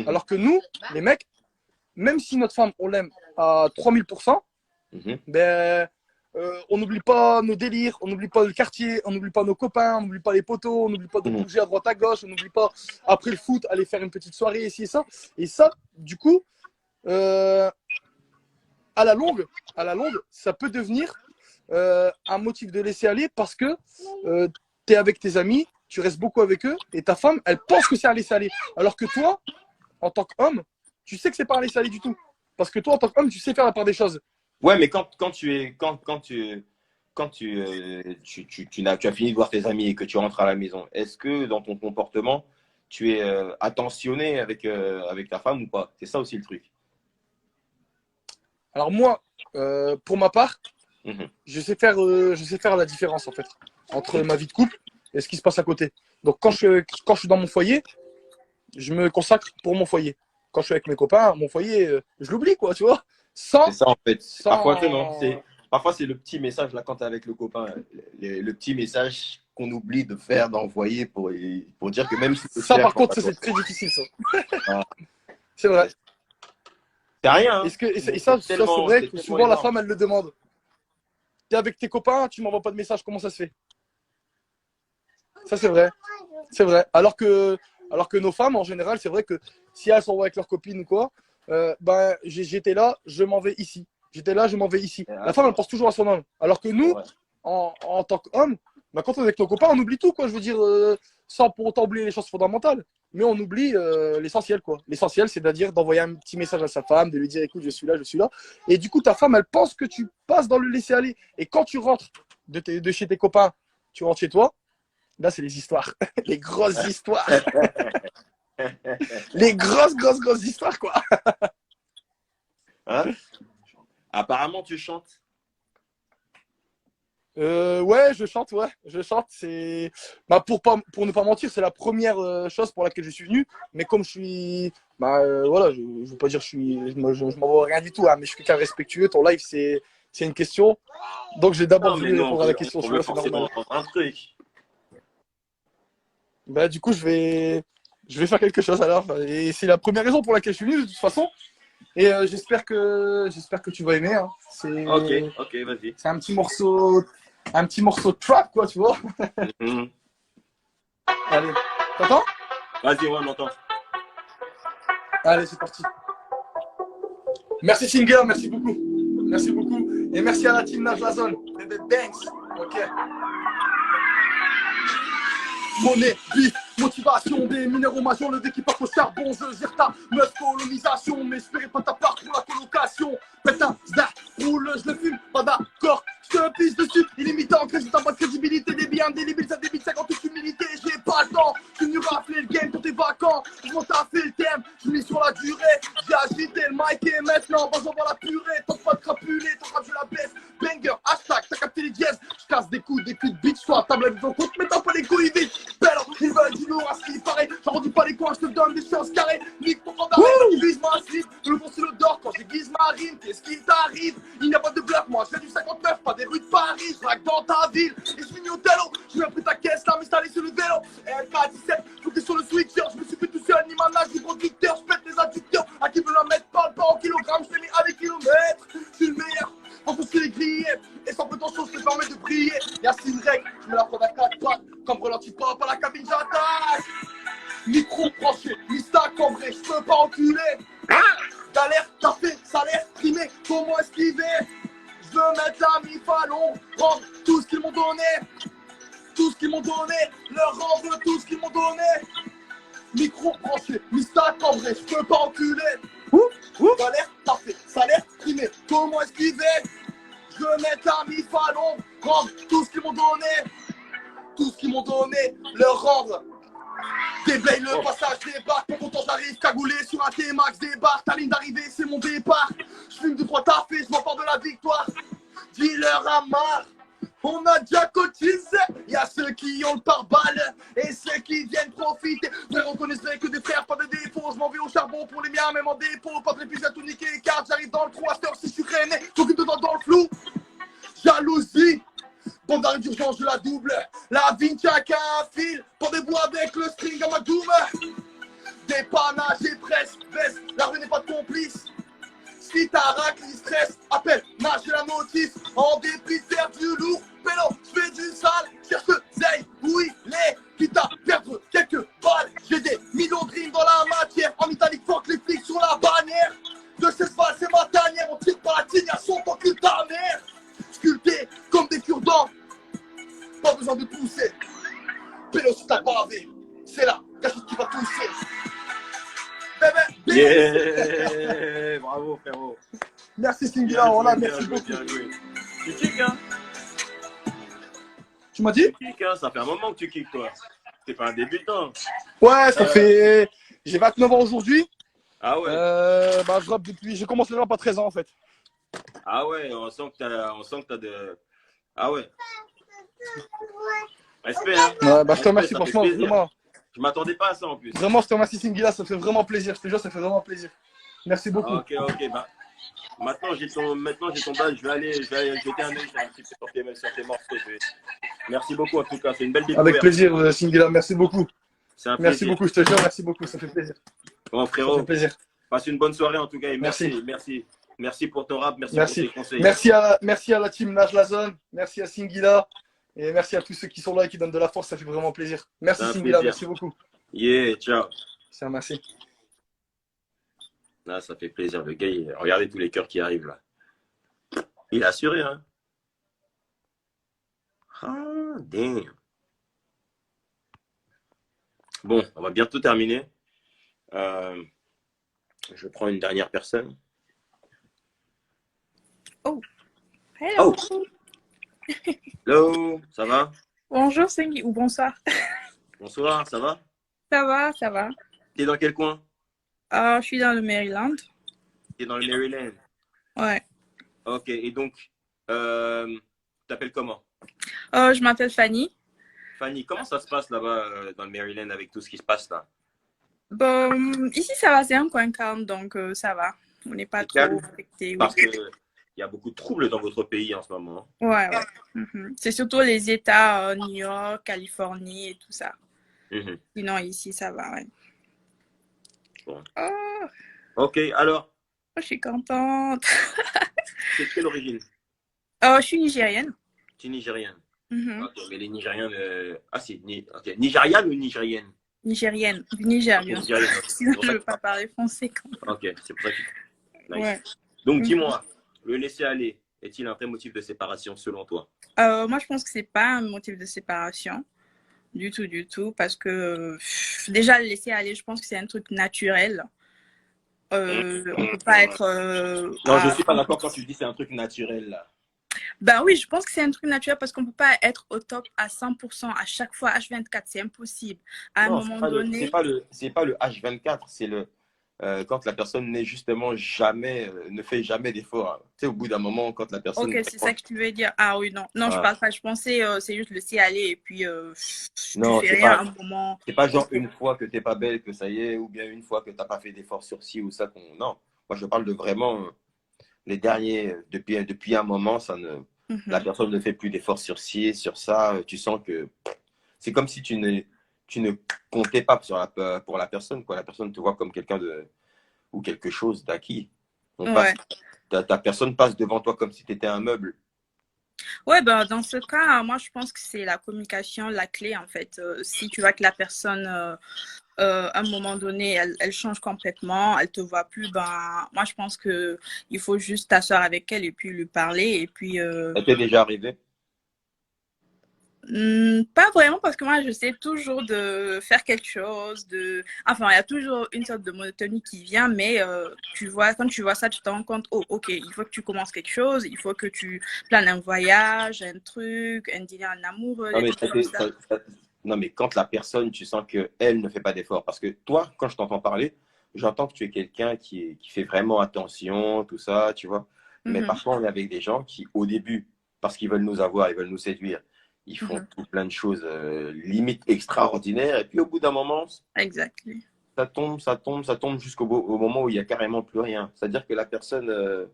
Alors que nous, les mecs, même si notre femme, on l'aime à 3000%, ben, on n'oublie pas nos délires, on n'oublie pas le quartier, on n'oublie pas nos copains, on n'oublie pas les potos, on n'oublie pas de bouger à droite à gauche, on n'oublie pas, après le foot, aller faire une petite soirée ici et ça. Et ça, du coup, à la longue, ça peut devenir un motif de laisser aller parce que tu es avec tes amis, tu restes beaucoup avec eux et ta femme, elle pense que c'est un laisser aller. Alors que toi, en tant qu'homme, tu sais que c'est pas un laisser aller du tout. Parce que toi, en tant qu'homme, tu sais faire la part des choses. Ouais, mais quand tu as fini de voir tes amis et que tu rentres à la maison, est-ce que dans ton comportement, tu es attentionné avec ta femme ou pas? C'est ça aussi le truc. Alors moi, pour ma part, je sais faire la différence en fait entre ma vie de couple et ce qui se passe à côté. Donc quand je suis dans mon foyer, je me consacre pour mon foyer. Quand je suis avec mes copains, mon foyer, je l'oublie quoi, tu vois. C'est ça en fait. Parfois c'est le petit message là quand tu es avec le copain, le petit message qu'on oublie de faire, d'envoyer pour dire que même si ça par contre c'est très difficile ça. C'est vrai. C'est rien. Hein. Et ça c'est vrai que souvent la femme elle le demande. T'es avec tes copains, tu m'envoies pas de message, comment ça se fait? Ça, c'est vrai. C'est vrai. Alors que nos femmes, en général, c'est vrai que si elles sont avec leurs copines ou quoi, ben, j'étais là, je m'en vais ici. J'étais là, je m'en vais ici. La femme, elle pense toujours à son homme. Alors que nous, en tant qu'homme, ben, quand on est avec nos copains, on oublie tout, quoi. Je veux dire, sans pour autant oublier les choses fondamentales. Mais on oublie l'essentiel, quoi. L'essentiel, c'est-à-dire d'envoyer un petit message à sa femme, de lui dire, écoute, je suis là, je suis là. Et du coup, ta femme, elle pense que tu passes dans le laisser-aller. Et quand tu rentres de chez tes copains, tu rentres chez toi, là, c'est les histoires. Les grosses histoires. Les grosses histoires, quoi. Hein? Apparemment, tu chantes. Ouais, je chante, ouais. Je chante, c'est... Bah, pour ne pas mentir, c'est la première chose pour laquelle je suis venu. Mais comme je suis... Bah, voilà, je veux pas dire je m'en vois rien du tout, hein, mais je suis quelqu'un de respectueux. Ton live, c'est une question. Donc, j'ai d'abord voulu répondre à la question. On veut forcément entendre un truc. Bah, du coup, je vais faire quelque chose alors. Et c'est la première raison pour laquelle je suis venu, de toute façon. Et j'espère que tu vas aimer. Hein. Ok, vas-y. C'est un petit morceau de trap, quoi, tu vois. Allez, t'entends? Vas-y, ouais, on entend. Allez, c'est parti. Merci Singer, merci beaucoup. Merci beaucoup. Et merci à la team Nage la Zone. Bébé Banks. Ok. Monnaie, bif, motivation, des minéraux majeurs, le d'équipage au charbon, je gère ta meuf colonisation, mais j'espérais pas ta part pour la colocation. Putain, zah, roule, je le fume, pas d'accord, je te pisse dessus, illimitant, que j'ai pas de crédibilité, des biens, des limites, ça débite 50 humilité, j'ai pas le temps, je suis venu rafler le game pour tes vacances, je m'en taffé le thème, je mis sur la durée, j'ai agité le mic et maintenant, bah j'envoie la purée, tente pas de crapuler, ton rap je la baisse, banger, hashtag, t'as capté les dièses, je casse des coups de bitch, soit table avec ton compte, mais t'as pas les couilles vite. Ils veulent du lourd à ce qu'il paraît. J'en redis pas les coins, je te donne des chances carrées. Nique ton temps d'arrêt, ils visent ma slip. Le bon c'est le d'or quand j'aiguise ma rime. Qu'est-ce qui t'arrive? Il n'y a pas de bluff, moi je fais du 59, pas des rues de Paris. Je raque dans ta ville et je finis au télo. Je vais après ta caisse là, m'installer sur le vélo. LK17, je que sur le switcher. Je me suis fait tout seul, ni manage, ni producteur. Je pète les adducteurs. À qui veut la mettre, parle pas en kilogrammes. Je l'ai mis à des kilomètres. Je suis le meilleur. Faut tous les griller. Et sans prétention, je te permets de briller. Y'a 6 règles, je me la prends à 4 pattes. Comme relentis pas la cabine, j'attaque. Micro branché, mi-stack en vrai, je peux pas enculer. Galère, café, salaire, primé, comment esquiver? Je veux mettre la mif à l'ombre, rendre tout ce qu'ils m'ont donné. Tout ce qu'ils m'ont donné, leur rendre tout ce qu'ils m'ont donné. Micro branché, mi-stack en vrai, je peux pas enculer. Galère, café, salaire, primé, comment esquiver? Je veux mettre la mif à l'ombre, rendre tout ce qu'ils m'ont donné. Tout ce qu'ils m'ont donné, leur rendre. Déblaye le passage, débarque, pour content j'arrive, cagoulé sur un T-Max, débarque, ta ligne d'arrivée, c'est mon départ. Je fume 2-3 taffés, je m'emporte de la victoire. Dis-leur à marre, on a déjà cotisé. Y'a ceux qui ont le pare-balles et ceux qui viennent profiter. Frère, on connaîtrait que des frères, pas de défauts. Je m'en vais au charbon pour les miens, même en dépôt. Pas de répit à tout niquer, car j'arrive dans le trou à cette heure si je suis freiné. Faut que dedans dans le flou. Jalousie. Bande d'urgence, je la double. La vie tient qu'à un fil. Pendez-vous avec le string à ma doom. Dépannage et presse, baisse. La rue n'est pas de complice. Si t'as raclé stress, appelle, nage et la notice. En dépit de faire du lourd, pélo, je fais du sale. Cherche le zèle, oui, les. Quitte à perdre quelques balles. J'ai des millions de rimes dans la matière. En italique, fuck les flics sur la bannière. De cette balle, c'est ma tanière. On tire par la tigne à son tant que ta mère. Sculpté comme des cure-dents. Pas besoin de pousser. Pélo sur ta pavé. C'est là, quelque chose qui va pousser. Bébé, Yeah, bravo frérot. Merci Singila, voilà, merci beaucoup. Tu kicks, hein? Tu m'as dit? Tu kicks, hein? Ça fait un moment que tu kicks, toi. T'es pas un débutant. Ouais, ça fait... J'ai 29 ans aujourd'hui. Ah ouais? Bah, je rappe depuis... J'ai commencé le rap à 13 ans, en fait. Ah ouais, on sent que t'as de... Ah ouais. Respect, hein? Ouais, bah, je te remercie, Respect, ça fait franchement, plaisir. vraiment. Je m'attendais pas à ça en plus. Vraiment, je te remercie Singila, ça fait vraiment plaisir. Je te jure, ça fait vraiment plaisir. Merci beaucoup. Ok, bah. Maintenant, j'ai ton badge. Je vais aller jeter un œil sur tes morceaux. Merci beaucoup, en tout cas. C'est une belle découverte. Avec plaisir, Singila, merci beaucoup. C'est un Merci plaisir. beaucoup, je te jure, merci beaucoup, ça fait plaisir. Bon, frérot. Ça fait plaisir. Passe une bonne soirée, en tout cas. Et Merci. Merci pour ton rap. Merci pour tes conseils. Merci à la team Nage la Zone. Merci à Singila. Et merci à tous ceux qui sont là et qui donnent de la force, ça fait vraiment plaisir. Merci C'est un Singila, plaisir. merci beaucoup. Yeah, ciao. C'est un merci. Ah, ça fait plaisir. Le gars, regardez tous les cœurs qui arrivent là. Il a assuré, hein. Ah, damn. Bon, on va bientôt terminer. Je prends une dernière personne. Hello. Oh, hello, ça va? Bonjour Cindy, ou bonsoir. Bonsoir, ça va? Ça va, ça va. T'es dans quel coin? Je suis dans le Maryland. T'es dans le Maryland. Ouais. Ok, et donc, t'appelles comment? Je m'appelle Fanny. Fanny, comment ça se passe là-bas dans le Maryland avec tout ce qui se passe là? Bon, ici ça va, c'est un coin calme, donc ça va. On n'est pas C'est trop calme? affecté. Parce qu'il y a beaucoup de troubles dans votre pays en ce moment. Ouais, ouais. C'est surtout les États, New York, Californie et tout ça. Mhm. Sinon, ici, ça va, ouais. Bon. Oh, Ok, alors, je suis contente. c'est de quelle origine? Je suis nigérienne. Tu es nigérienne. Mhm. Ok, mais les Nigériens. Ah, c'est. Ok. Nigériane ou nigérienne? Nigérienne, du Niger, bien sûr. Nigérienne, ok. Sinon, C'est pour je ça ne veux pas parler français quand même. Ok, c'est pour ça que. Nice. Ouais. Donc, Mhm. dis-moi, le laisser aller est-il un vrai motif de séparation selon toi? Moi, je pense que c'est pas un motif de séparation. Du tout, parce que déjà, le laisser aller, je pense que c'est un truc naturel. On peut pas être... Non, je suis pas d'accord quand tu dis c'est un truc naturel là. Ben oui, je pense que c'est un truc naturel parce qu'on peut pas être au top à 100% à chaque fois, H24, c'est impossible. À un Non, moment donné... c'est pas le H24, c'est le quand la personne n'est justement jamais, ne fait jamais d'effort. Tu sais, au bout d'un moment, quand la personne. Ok, c'est ça que tu veux dire. Ah oui, non. Non, je parle pas. Je pensais, c'est juste laisser aller et puis non, tu fais c'est rien pas, à un moment. c'est pas genre une fois que t'es pas belle, que ça y est, ou bien une fois que t'as pas fait d'effort sur ci ou ça. Non, moi je parle de vraiment les derniers, depuis un moment, la personne ne fait plus d'efforts sur ci, sur ça. Tu sens que c'est comme si tu ne comptais pas pour la personne, quoi. La personne te voit comme quelqu'un ou quelque chose d'acquis. Ouais. Ta personne passe devant toi comme si tu étais un meuble. Ouais, ben, dans ce cas, moi, je pense que c'est la communication, la clé, en fait. Si tu vois que la personne, à un moment donné, elle change complètement, elle te voit plus, ben, moi, je pense qu'il faut juste t'asseoir avec elle et puis lui parler. Et puis, Ça t'est déjà arrivé? pas vraiment, parce que moi, j'essaie toujours de faire quelque chose. Enfin, il y a toujours une sorte de monotonie qui vient, mais tu vois, quand tu vois ça, tu te rends compte, oh, ok, il faut que tu commences quelque chose, il faut que tu planes un voyage, un truc, un dîner en amoureux, Non, des mais, trucs comme ça. non, mais quand la personne, tu sens qu'elle ne fait pas d'effort. Parce que toi, quand je t'entends parler, j'entends que tu es quelqu'un qui fait vraiment attention, tout ça, tu vois. Mais parfois, on est avec des gens qui, au début, parce qu'ils veulent nous avoir, ils veulent nous séduire, ils font tout plein de choses limite extraordinaires. Et puis, au bout d'un moment, Exactement. ça tombe jusqu'au au moment où il n'y a carrément plus rien. C'est-à-dire que la personne,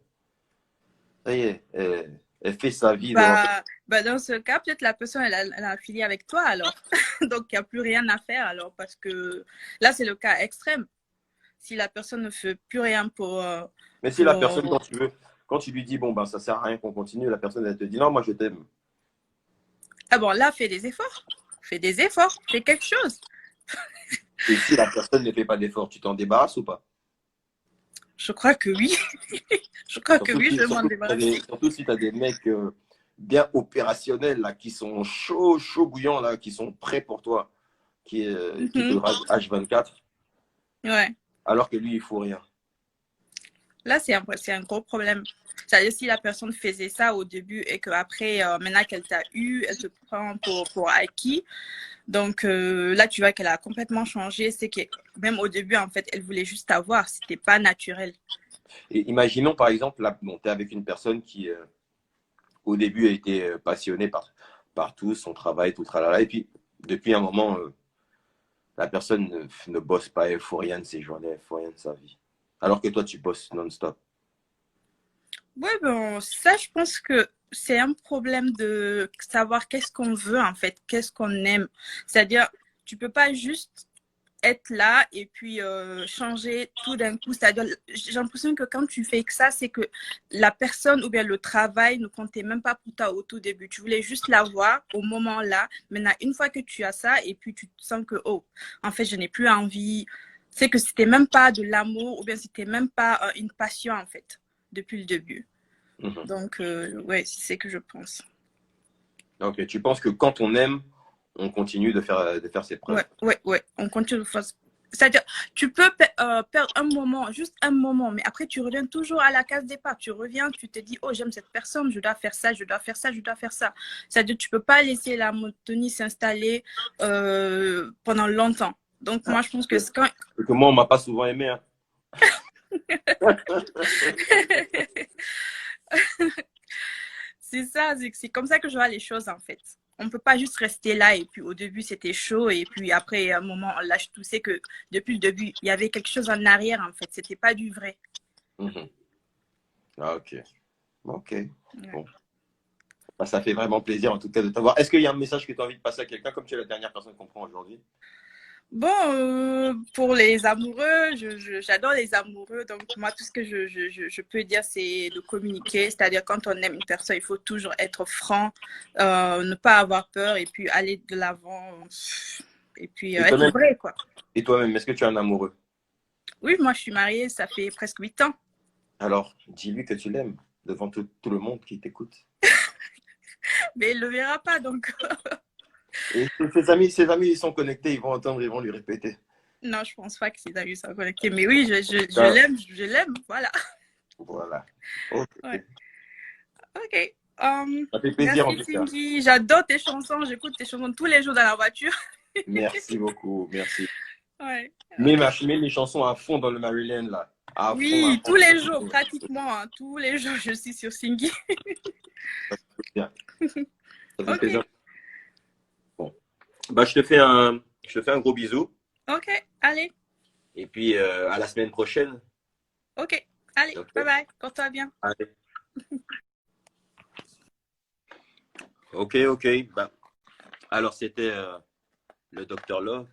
ça y est, elle fait sa vie. Bah, dans ce cas, peut-être la personne, elle a affilié avec toi alors. Donc, il n'y a plus rien à faire alors, parce que là, c'est le cas extrême. Si la personne ne fait plus rien pour... Mais si la personne, quand tu lui dis, bon, ben, ça sert à rien qu'on continue, la personne, elle te dit, non, moi, je t'aime. Ah bon, là, fais des efforts. Fais des efforts. Fais quelque chose. Et si la personne ne fait pas d'efforts, tu t'en débarrasses ou pas? Je crois que oui. Je crois que oui, je vais m'en débarrasser. Surtout si tu as des mecs bien opérationnels, là, qui sont chauds bouillants, là, qui sont prêts pour toi, qui te draguent H24. Ouais. Alors que lui, il faut rien. Là, c'est un gros problème. C'est-à-dire, si la personne faisait ça au début et qu'après, maintenant qu'elle t'a eu, elle te prend pour acquis. Donc là, tu vois qu'elle a complètement changé. C'est que même au début, en fait, elle voulait juste t'avoir. C'était pas naturel. Et imaginons, par exemple, là, bon, tu es avec une personne qui, au début, a été passionnée par tout, son travail, tout tralala. Et puis, depuis un moment, la personne ne bosse pas, elle ne faut rien de ses journées, elle ne faut rien de sa vie. Alors que toi, tu bosses non-stop. Ouais, bon, ça, je pense que c'est un problème de savoir qu'est-ce qu'on veut, en fait, qu'est-ce qu'on aime. C'est-à-dire, tu peux pas juste être là et puis changer tout d'un coup. C'est-à-dire, j'ai l'impression que quand tu fais que ça, c'est que la personne ou bien le travail ne comptait même pas pour toi au tout début. Tu voulais juste l'avoir au moment là. Maintenant, une fois que tu as ça et puis tu te sens que, oh, en fait, je n'ai plus envie. C'est que c'était même pas de l'amour ou bien c'était même pas une passion, en fait, depuis le début. Donc, ouais, c'est ce que je pense. Ok, tu penses que quand on aime, on continue de faire ses preuves. Ouais, on continue de faire. C'est-à-dire, tu peux perdre un moment, juste un moment, mais après, tu reviens toujours à la case départ. Tu reviens, tu te dis, oh, j'aime cette personne, je dois faire ça, je dois faire ça, je dois faire ça. C'est-à-dire, tu peux pas laisser la monotonie s'installer pendant longtemps. Donc, moi, je pense que c'est quand... Parce que moi, on m'a pas souvent aimé. Hein. C'est ça, c'est comme ça que je vois les choses, en fait. On ne peut pas juste rester là et puis au début, c'était chaud et puis après, à un moment, on lâche tout. C'est que depuis le début, il y avait quelque chose en arrière, en fait. C'était pas du vrai. Ah, ok. Ok. Bon. Bah, ça fait vraiment plaisir, en tout cas, de t'avoir. Est-ce qu'il y a un message que tu as envie de passer à quelqu'un, comme tu es la dernière personne qu'on prend aujourd'hui? Bon, pour les amoureux, j'adore les amoureux. Donc, moi, tout ce que je peux dire, c'est de communiquer. C'est-à-dire, quand on aime une personne, il faut toujours être franc, ne pas avoir peur et puis aller de l'avant. Et puis, être vrai, quoi. Et toi-même, est-ce que tu es un amoureux? Oui, moi, je suis mariée, ça fait presque 8 ans. Alors, dis-lui que tu l'aimes devant tout le monde qui t'écoute. Mais il ne le verra pas, donc... Et ses amis, ils sont connectés, ils vont entendre, ils vont lui répéter. Non, je pense pas que ses amis sont connectés. Mais oui, je l'aime, voilà. Voilà. Ok. Ouais. Ok. Ça fait plaisir, en merci, tout cas. Cindy. J'adore tes chansons. J'écoute tes chansons tous les jours dans la voiture. Merci beaucoup, merci. Ouais. Mets mes chansons à fond dans le Maryland, là. À Oui, fond, tous les jours, pratiquement. Hein. Tous les jours, je suis sur Singy. Ça fait bien. Ça fait Ok. plaisir. Bon. Bah, je te fais un gros bisou. Ok, allez. Et puis, à la semaine prochaine. Ok, allez, bye bye. Porte-toi bien. Allez. Ok. Bah, alors, c'était le Dr Love.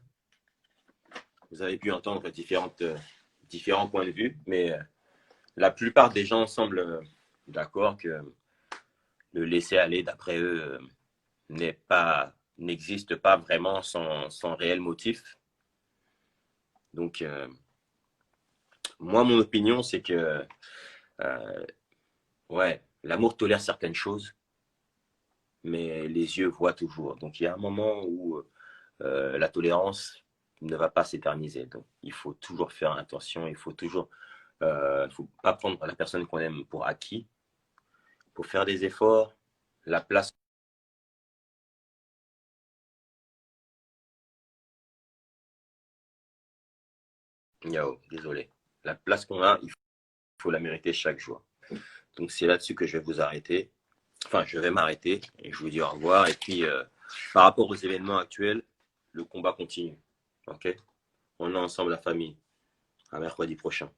Vous avez pu entendre différents points de vue, mais la plupart des gens semblent d'accord que le laisser aller, d'après eux, n'existe pas vraiment sans réel motif. Donc, moi, mon opinion, c'est que ouais, l'amour tolère certaines choses, mais les yeux voient toujours. Donc, il y a un moment où la tolérance ne va pas s'éterniser. Donc, il faut toujours faire attention. Il faut toujours, faut pas prendre la personne qu'on aime pour acquis. Il faut faire des efforts. La place. Yo, désolé. La place qu'on a, il faut la mériter chaque jour. Donc, c'est là-dessus que je vais vous arrêter. Enfin, je vais m'arrêter et je vous dis au revoir. Et puis, par rapport aux événements actuels, le combat continue. Ok? On est ensemble, la famille. À mercredi prochain.